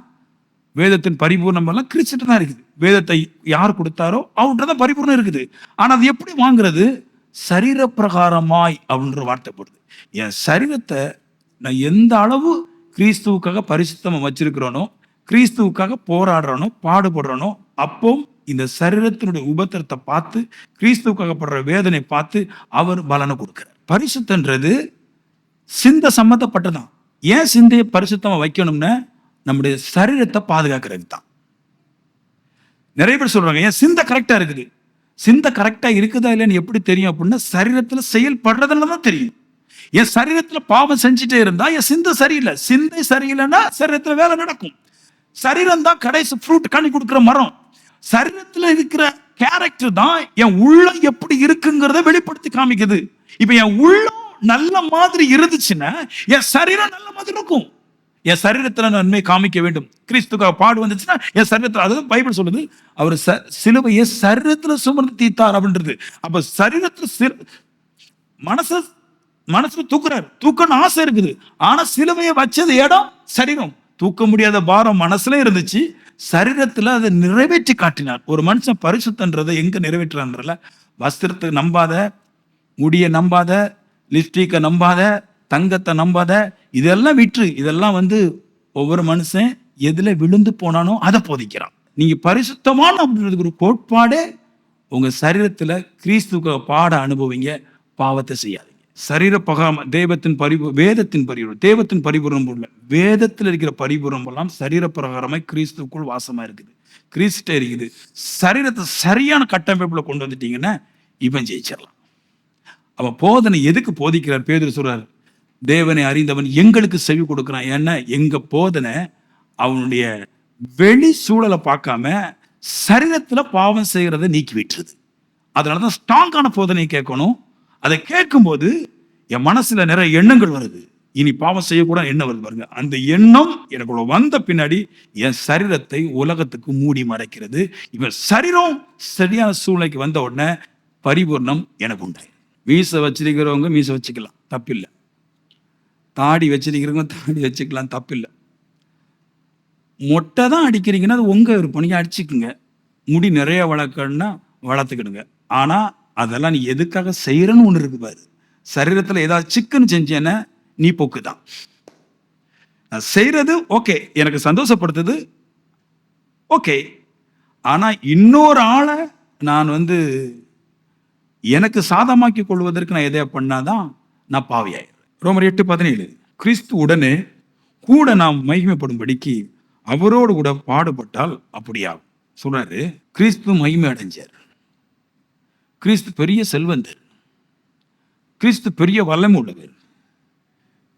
வேதத்தின் பரிபூர்ணம் எல்லாம் கிறிஸ்துட்ட தான் இருக்குது. வேதத்தை யார் கொடுத்தாரோ அவர்கிட்ட தான் பரிபூர்ணம் இருக்குது. ஆனா அது எப்படி வாங்குறது? சரீர பிரகாரமாய் அப்படின்ற வார்த்தை போடுது. என் சரீரத்தை நான் எந்த அளவு கிறிஸ்துவுக்காக பரிசுத்தமா வச்சிருக்கிறோனோ, கிறிஸ்துவுக்காக போராடுறனோ, பாடுபடுறனோ, அப்போ இந்த சரீரத்தினுடைய உபத்திரத்தை பார்த்து, கிறிஸ்துவுக்காக படுற வேதனை பார்த்து அவர் பலனை கொடுக்கிறார். பரிசுத்தன்றது சிந்தை சம்மந்தப்பட்டதான். ஏன் சிந்தையை பரிசுத்தமா வைக்கணும்னா, நம்முடைய சரீரத்தை பாதுகாக்கிறது தான். நிறைய பேர் சொல்றாங்க, ஏன் சிந்தை கரெக்டா இருக்குது. சிந்தை கரெக்டா இருக்குதா இல்லைன்னு எப்படி தெரியும் அப்படின்னா, சரீரத்துல செயல்படுறதுல தான் தெரியும். என் சரீரத்துல பாவம் செஞ்சுட்டே இருந்தா என் சிந்தை சரியில்லை. சிந்தை சரியில்லைன்னா சரீரத்துல வேலை நடக்கும். சரீரம் தான் கடைசி ஃப்ரூட் கனி கொடுக்கிற மரம். சரீரத்துல இருக்கிற கேரக்டர் தான் என் உள்ளம் எப்படி இருக்குங்கிறத வெளிப்படுத்தி காமிக்குது. இப்ப என் உள்ளம் நல்ல மாதிரி இருந்துச்சுன்னா என் சரீரம் நல்ல மாதிரி இருக்கும். என் சரீரத்துல நன்மை காமிக்க வேண்டும். கிறிஸ்துக்காக பாடு வந்துச்சுன்னா என் சரீரத்துல, அதாவது பைபிள் சொல்லுது, அவர் சிலுவையை சரீரத்துல சுமந்து தீர்த்தார் அப்படின்றது. அப்ப சரீரத்துல மனசுல தூக்குறாரு, தூக்கணும் ஆசை இருக்குது. ஆனா சிலுவையை வச்சது இடம் சரீரம். தூக்க முடியாத பாரம் மனசுல இருந்துச்சு, சரீரத்துல அதை நிறைவேற்றி காட்டினார். ஒரு மனுஷன் பரிசுத்தன்றதை எங்க நிறைவேற்றான்றல, வஸ்திரத்தை நம்பாத, முடிய நம்பாத, லிப்ஸ்டிக்கை நம்பாத, தங்கத்தை நம்பாத, இதெல்லாம் விற்று, இதெல்லாம் ஒவ்வொரு மனுஷன் எதுல விழுந்து போனானோ அதை போதிக்கிறான். நீங்க பரிசுத்தமான அப்படின்றதுக்கு ஒரு கோட்பாடே உங்க சரீரத்துல கிறிஸ்துவ பாட அனுபவிங்க, பாவத்தை செய்யாதீங்க. சரீர பகாம தெய்வத்தின் வேதத்தின் தெய்வத்தின் பரிபூர்ணம் உள்ள வேதத்தில் இருக்கிற பரிபூர்ணம் எல்லாம் சரீர பிரகாரமாய் கிறிஸ்துக்குள் வாசமா இருக்குது, கிறிஸ்துட்ட இருக்குது. சரீரத்தை சரியான கட்டமைப்புல கொண்டு வந்துட்டீங்கன்னா இவன் ஜெயிச்சிடலாம். அவன் போதனை எதுக்கு போதிக்கிறார்? பேதுரு சொல்றாரு, தேவனை அறிந்தவன் எங்களுக்கு செவி கொடுக்கிறான். ஏன்னா எங்க போதனை அவனுடைய வெளி சூழலை பார்க்காம சரீரத்துல பாவம் செய்யறதை நீக்கி விட்டுருது. அதனாலதான் ஸ்ட்ராங்கான போதனை கேட்கணும். அதை கேட்கும்போது என் மனசுல நிறைய எண்ணங்கள் வருது. இனி பாவம் செய்யக்கூடாது எண்ணம் வருது பாருங்க. அந்த எண்ணம் எனக்குள்ள வந்த பின்னாடி என் சரீரத்தை உலகத்துக்கு மூடி மறைக்கிறது. இவன் சரீரம் சரியான சூழ்நிலைக்கு வந்த உடனே பரிபூர்ணம் எனக்கு உண்டு. மீசை வச்சிருக்கிறவங்க மீசை வச்சுக்கலாம், தப்பில்லை. தாடி வச்சிருக்கிறவங்க தாடி வச்சுக்கலாம், தப்பில்லை. மொட்டை தான் அடிக்கிறீங்கன்னா அது உங்க விருப்பம், நீங்க அடிச்சுக்குங்க. முடி நிறைய வளர்க்கணும்னா வளர்த்துக்கிடுங்க. ஆனா அதெல்லாம் நீ எதுக்காக செய்யறன்னு ஒண்ணு இருக்கு பாரு. சரீரத்துல ஏதாவது சிக்கன் செஞ்சேன்னா நீ பொக்கு தான். நான் செய்யறது ஓகே, எனக்கு சந்தோஷப்படுத்துது ஓகே. ஆனா இன்னொரு ஆளை நான் எனக்கு சாதமாக்கி கொள்வதற்கு நான் எதையா பண்ணாதான் நான் பாவியாயிடுறேன். ரோமர் 8:17 கிறிஸ்து உடனே கூட நாம் மகிமைப்படும்படிக்கு அவரோடு கூட பாடுபட்டால் அப்படியாகும் சொல்றாரு. கிறிஸ்து மகிமை அடைஞ்சார். கிறிஸ்து பெரிய செல்வந்தர். கிறிஸ்து பெரிய வல்லமை உள்ளவர்.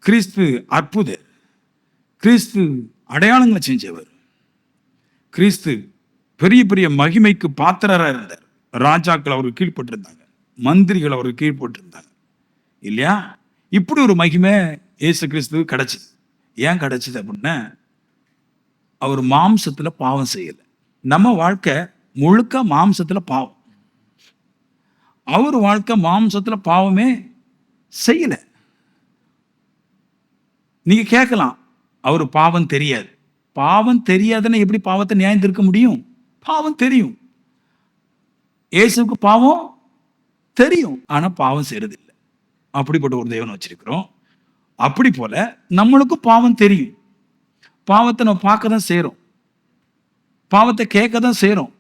கிறிஸ்து அற்புதர். கிறிஸ்து அடையாளங்களை செஞ்சவர். கிறிஸ்து பெரிய பெரிய மகிமைக்கு பாத்திரரா இருந்தார். ராஜாக்கள் அவருக்கு கீழ்பட்டிருந்தாங்க, மந்திரிகள் அவருக்கு கீழ்பட்டிருந்தாங்க இல்லையா? இப்படி ஒரு மகிமை இயேசு கிறிஸ்து கிடைச்சது. ஏன் கிடைச்சது அப்படின்னா, அவர் மாம்சத்துல பாவம் செய்யல. நம்ம வாழ்க்கை முழுக்க மாம்சத்துல பாவம். அவர் வாழ்க்கை மாம்சத்துல பாவமே செய்யல. நீங்க கேட்கலாம், அவர் பாவம் தெரியாது. பாவம் தெரியாதுன்னு எப்படி பாவத்தை நியாயம் தீர்க்க முடியும்? பாவம் தெரியும். இயேசுக்கு பாவம் தெரியும், ஆனா பாவம் செய்யறது இல்லை. அப்படிப்பட்ட ஒரு தேவனை வச்சிருக்கிறோம். அப்படி போல நம்மளுக்கும் பாவம் தெரியும். பாவத்தை நம்ம பார்க்க தான் செய்யறோம், பாவத்தை கேட்க தான் செய்யறோம்.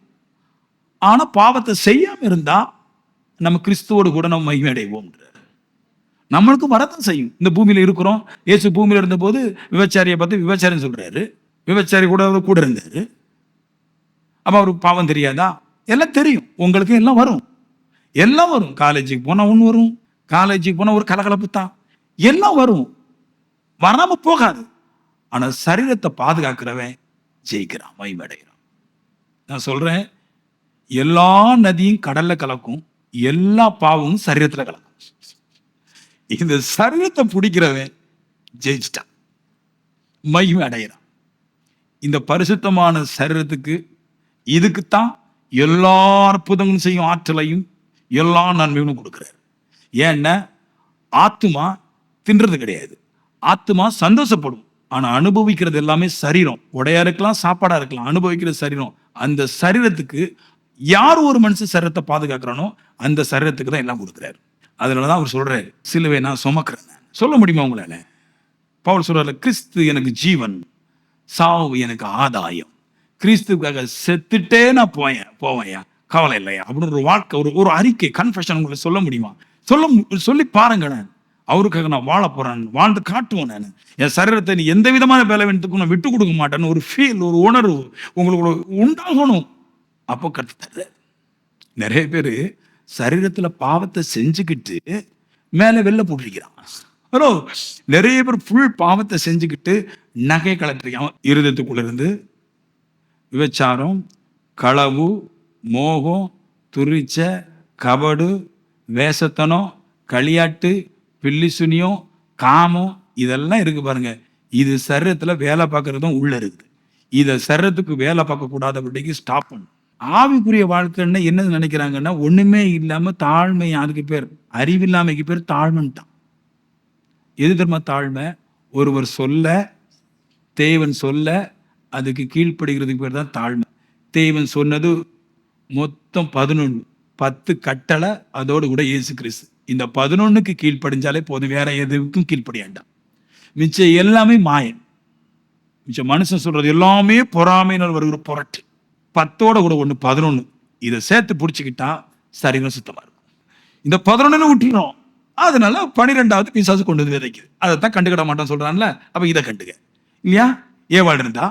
ஆனா பாவத்தை செய்யாம இருந்தா நம்ம கிறிஸ்துவோடு கூட நம்ம மகிமை அடைவோம். நம்மளுக்கும் வரதான் செய்யும். இந்த பூமியில இருக்கிறோம். இயேசு பூமியில இருந்த போது விபச்சாரியை பார்த்து விபச்சாரின்னு சொல்றாரு. விபச்சாரி கூட இருந்தாரு. அப்ப அவருக்கு பாவம் தெரியாதா? எல்லாம் தெரியும். உங்களுக்கு எல்லாம் வரும், எல்லாம் வரும். காலேஜுக்கு போனா ஒண்ணு வரும், காலேஜுக்கு போனா ஒரு கலகலப்பு தான், எல்லாம் வரும், வராம போகாது. ஆனா சரீரத்தை பாதுகாக்கிறவன் ஜெயிக்கிறான், மகிமை அடைகிறான். நான் சொல்றேன், எல்லா நதியும் கடல்ல கலக்கும், எல்லா பாவமும் சரீரத்துல கலக்கும். இந்த சரீரத்தை பிடிக்கிறவன் ஜெயிச்சிட்டான், மகிமை அடைகிறான். இந்த பரிசுத்தமான சரீரத்துக்கு இதுக்குத்தான் எல்லா அற்புதங்களும் செய்யும் ஆற்றலையும் எல்லா நன்மைகளும் கொடுக்கிறார். ஏன்னா ஆத்துமா தின்றது கிடையாது, ஆத்துமா சந்தோஷப்படும். ஆனா அனுபவிக்கிறது எல்லாமே சரீரம். உடையா இருக்கலாம், சாப்பாடா இருக்கலாம், அனுபவிக்கிறது சரீரம். அந்த சரீரத்துக்கு யார் ஒரு மனுஷன் சரீரத்தை பாதுகாக்கிறானோ அந்த சரீரத்துக்கு தான் எல்லாம் கொடுக்குறாரு. அதனாலதான் அவர் சொல்றாரு, சிலுவை நான் சுமக்கிறேன். சொல்ல முடியுமா உங்களால? பவுல் சொல்றாரு, கிறிஸ்து எனக்கு ஜீவன், சாவு எனக்கு ஆதாயம். கிறிஸ்துக்காக செத்துட்டே நான் போவேன்யா, கவலை இல்லையா அப்படின்னு ஒரு வாழ்க்கை, ஒரு அறிக்கை, கன்ஃபெஷன் உங்களுக்கு சொல்ல முடியுமா? சொல்லி பாருங்களேன். அவருக்காக நான் வாழ போறேன், வாழ்ந்து காட்டுவேன். நான் என் சரீரத்தை நீ எந்த விதமான பலவீனத்துக்கும் நான் விட்டு கொடுக்க மாட்டேன்னு ஒரு ஃபீல், ஒரு உணர்வு உங்களுக்கு உண்டாகணும். அப்போ கற்றுத்தர்ற நிறைய பேர் சரீரத்துல பாவத்தை செஞ்சுக்கிட்டு மேல வெளில போட்டிருக்கிறான். ஹலோ, நிறைய பேர் ஃபுல் பாவத்தை செஞ்சுக்கிட்டு நகை கலட்டிருக்கான். இருதயத்துக்குள்ள இருந்து விபச்சாரம், களவு, மோகம், துரிச்ச, கபடு, வேசத்தனம், களியாட்டு, பில்லிசுனியம், காமம், இதெல்லாம் இருக்கு பாருங்க. இது சரீரத்துல வேலை பார்க்கறதும் உள்ள இருக்குது. இதை சரீரத்துக்கு வேலை பார்க்க கூடாதபடிக்கு ஸ்டாப் பண்ணும். ஆவிக்குரிய வாழ்க்கைன்னா என்ன நினைக்கிறாங்கன்னா, ஒண்ணுமே இல்லாம தாழ்மை. அதுக்கு பேர் அறிவில்லாமைக்கு பேர் தாழ்மைன்ட்டான். எது தெரியுமா தாழ்மை? ஒருவர் சொல்ல, தேவன் சொல்ல, அதுக்கு கீழ்ப்படுகிறதுக்கு பேர் தான் தாழ்மை. தேவன் சொன்னது மொத்தம் 11, 10 கட்டளை, அதோடு கூட இயேசு கிறிஸ்து. இந்த 11க்கு கீழ்ப்படிஞ்சாலே போதும், வேற எதுக்கும் கீழ்ப்படியாண்டாம். மிச்சம் எல்லாமே மாயன். மிச்சம் மனுஷன் சொல்றது எல்லாமே பொறாமையினால் வருகிற புரட்டு. 10ஓட கூட 1 11, இதை சேர்த்து பிடிச்சிக்கிட்டா சரீரம் சுத்தமா இருக்கும். இந்த 11 விட்டுறோம். அதனால 12வது பிசாசு கொண்டு வந்து விதைக்குது. அதைத்தான் கண்டுக்கிட மாட்டோம் சொல்றான்ல. அப்ப இதை கண்டுக்க இல்லையா? ஏவாள் இருந்தா,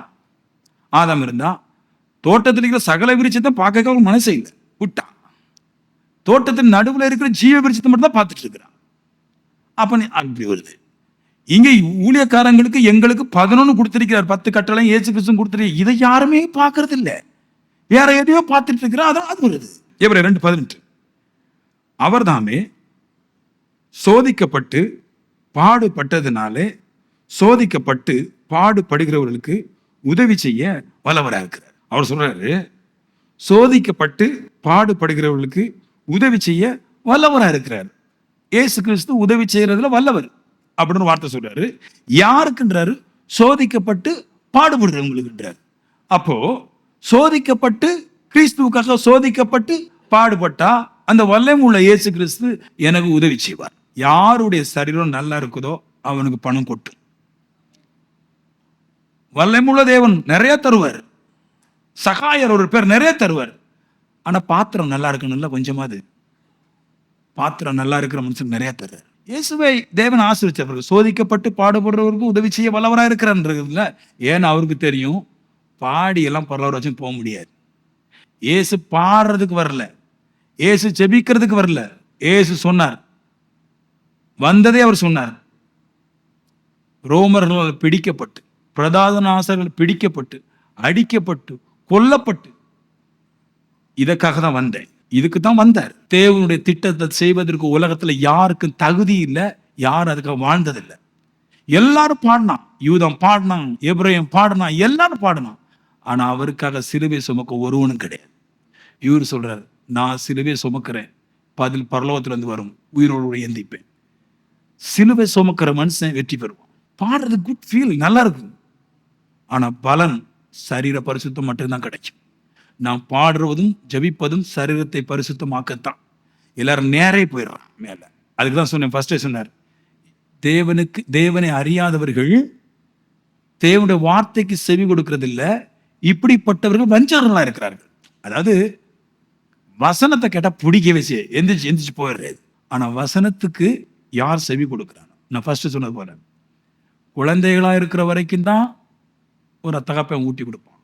ஆதாம் இருந்தா, தோட்டத்தில் இருக்கிற சகல விருட்சத்தை பார்க்க அவருக்கு மனசே இல்லை, விட்டா. தோட்டத்தின் நடுவில் இருக்கிற ஜீவ விருட்சத்தை மட்டும் தான் பார்த்துட்டு இருக்கிறான். அப்ப அப்படி வருது. இங்க ஊழியக்காரங்களுக்கு எங்களுக்கு 11 கொடுத்திருக்கிறார், 10 கட்டளை இயேசு கிறிஸ்து கொடுத்திருக்கிறார். இதை யாருமே பார்க்கறது இல்லை, வேற எதையோ பார்த்துட்டு இருக்கிறார். அதான் அது வருது. எபிரேயர் 2:18 அவர் தாமே சோதிக்கப்பட்டு பாடுபட்டதுனாலே சோதிக்கப்பட்டு பாடுபடுகிறவர்களுக்கு உதவி செய்ய வல்லவராக இருக்கிறார். அவர் சொல்றாரு, சோதிக்கப்பட்டு பாடுபடுகிறவர்களுக்கு உதவி செய்ய வல்லவராக இருக்கிறார். இயேசு கிறிஸ்து உதவி செய்யறதுல வல்லவர் அப்படின்னு வார்த்தை சொல்றாரு. யாருக்குன்றாரு? சோதிக்கப்பட்டு பாடுபடுறவங்களுக்குன்றார். அப்போ சோதிக்கப்பட்டு கிறிஸ்துவுக்காக சோதிக்கப்பட்டு பாடுபட்டா அந்த வல்லமை உள்ள இயேசு கிறிஸ்து எனக்கு உதவி செய்வார். யாருடைய சரீரம் நல்லா இருக்குதோ அவனுக்கு பணம் கொட்டும். வல்லமுள்ள தேவன் நிறைய தருவார். சகாயர் ஒரு பேர் நிறைய தருவார். ஆனா பாத்திரம் நல்லா இருக்கணும்ல, கொஞ்சமாவது பாத்திரம் நல்லா இருக்கிற மனுஷன் நிறைய தருவார். இயேசுவை தேவன் ஆசீர்வதிச்சவர்கள் சோதிக்கப்பட்டு பாடுபடுறவருக்கு உதவி செய்ய வல்லவராக இருக்கிறான்றதுல. ஏன்னா அவருக்கு தெரியும் பாடி எல்லாம் பரலோக ராஜ்யம் போக முடியாது. இயேசு பாடுறதுக்கு வரல, இயேசு ஜெபிக்கிறதுக்கு வரல. இயேசு சொன்னார், வந்ததே அவர் சொன்னார், ரோமர்களால் பிடிக்கப்பட்டு, பிரதான ஆசாரியர்கள் பிடிக்கப்பட்டு, அடிக்கப்பட்டு, கொல்லப்பட்டு, இதற்காக தான் வந்தேன், இதுக்கு தான் வந்தார். தேவனுடைய திட்டத்தை செய்வதற்கு உலகத்துல யாருக்கும் தகுதி இல்லை, யாரும் அதுக்காக வாழ்ந்ததில்லை. எல்லாரும் பாடினான், யூதம் பாடினான், எபிரேயம் பாடினான், எல்லாரும் பாடினான். ஆனா அவருக்காக சிலுவை சுமக்க ஒருவனும் கிடையாது. இவர் சொல்றாரு, நான் சிலுவை சுமக்கிறேன், பதில் பரலோகத்துல இருந்து வரும், உயிரோடு எந்திப்பேன். சிலுவை சுமக்கிற மனுஷன் வெற்றி பெறுவான். பாடுறது குட் ஃபீல், நல்லா இருக்கும். ஆனா பலன் சரீர பரிசுத்தம் மட்டும்தான் கிடைக்கும். நாம் பாடுறதும் ஜபிப்பதும் சரீரத்தை பரிசுத்தமாக்கத்தான். எல்லாரும் நேரே போயிடுறான் மேல. அதுக்கு தான் சொன்னேன், ஃபர்ஸ்டே சொன்னார், தேவனை அறியாதவர்கள் தேவனுடைய வார்த்தைக்கு செவி கொடுக்கறது இல்லை, இப்படிப்பட்டவர்கள் வஞ்சகர்களா இருக்கிறார்கள். அதாவது வசனத்தை கேட்டா பிடிக்கவே செய்ய எந்திரிச்சு போயிடுறது. ஆனா வசனத்துக்கு யார் செவி கொடுக்கிறாங்க? நான் ஃபர்ஸ்ட் சொன்னது போல, குழந்தைகளா இருக்கிற வரைக்கும் தான் ஒரு தகப்பன் ஊட்டி கொடுப்பான்.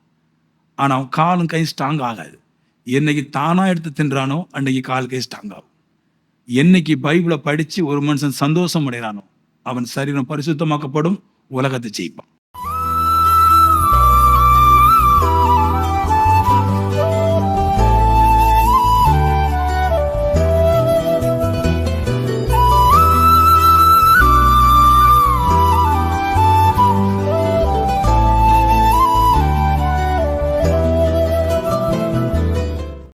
ஆனா அவன் காலும் கை ஸ்ட்ராங் ஆகாது. என்னைக்கு தானா எடுத்து தின்றானோ அன்னைக்கு கால் கை ஸ்ட்ராங் ஆகும். என்னைக்கு பைபிளை படிச்சு ஒரு மனுஷன் சந்தோஷம் அடைகிறானோ அவன் சரீரம் பரிசுத்தமாக்கப்படும், உலகத்தை ஜெயிப்பான்.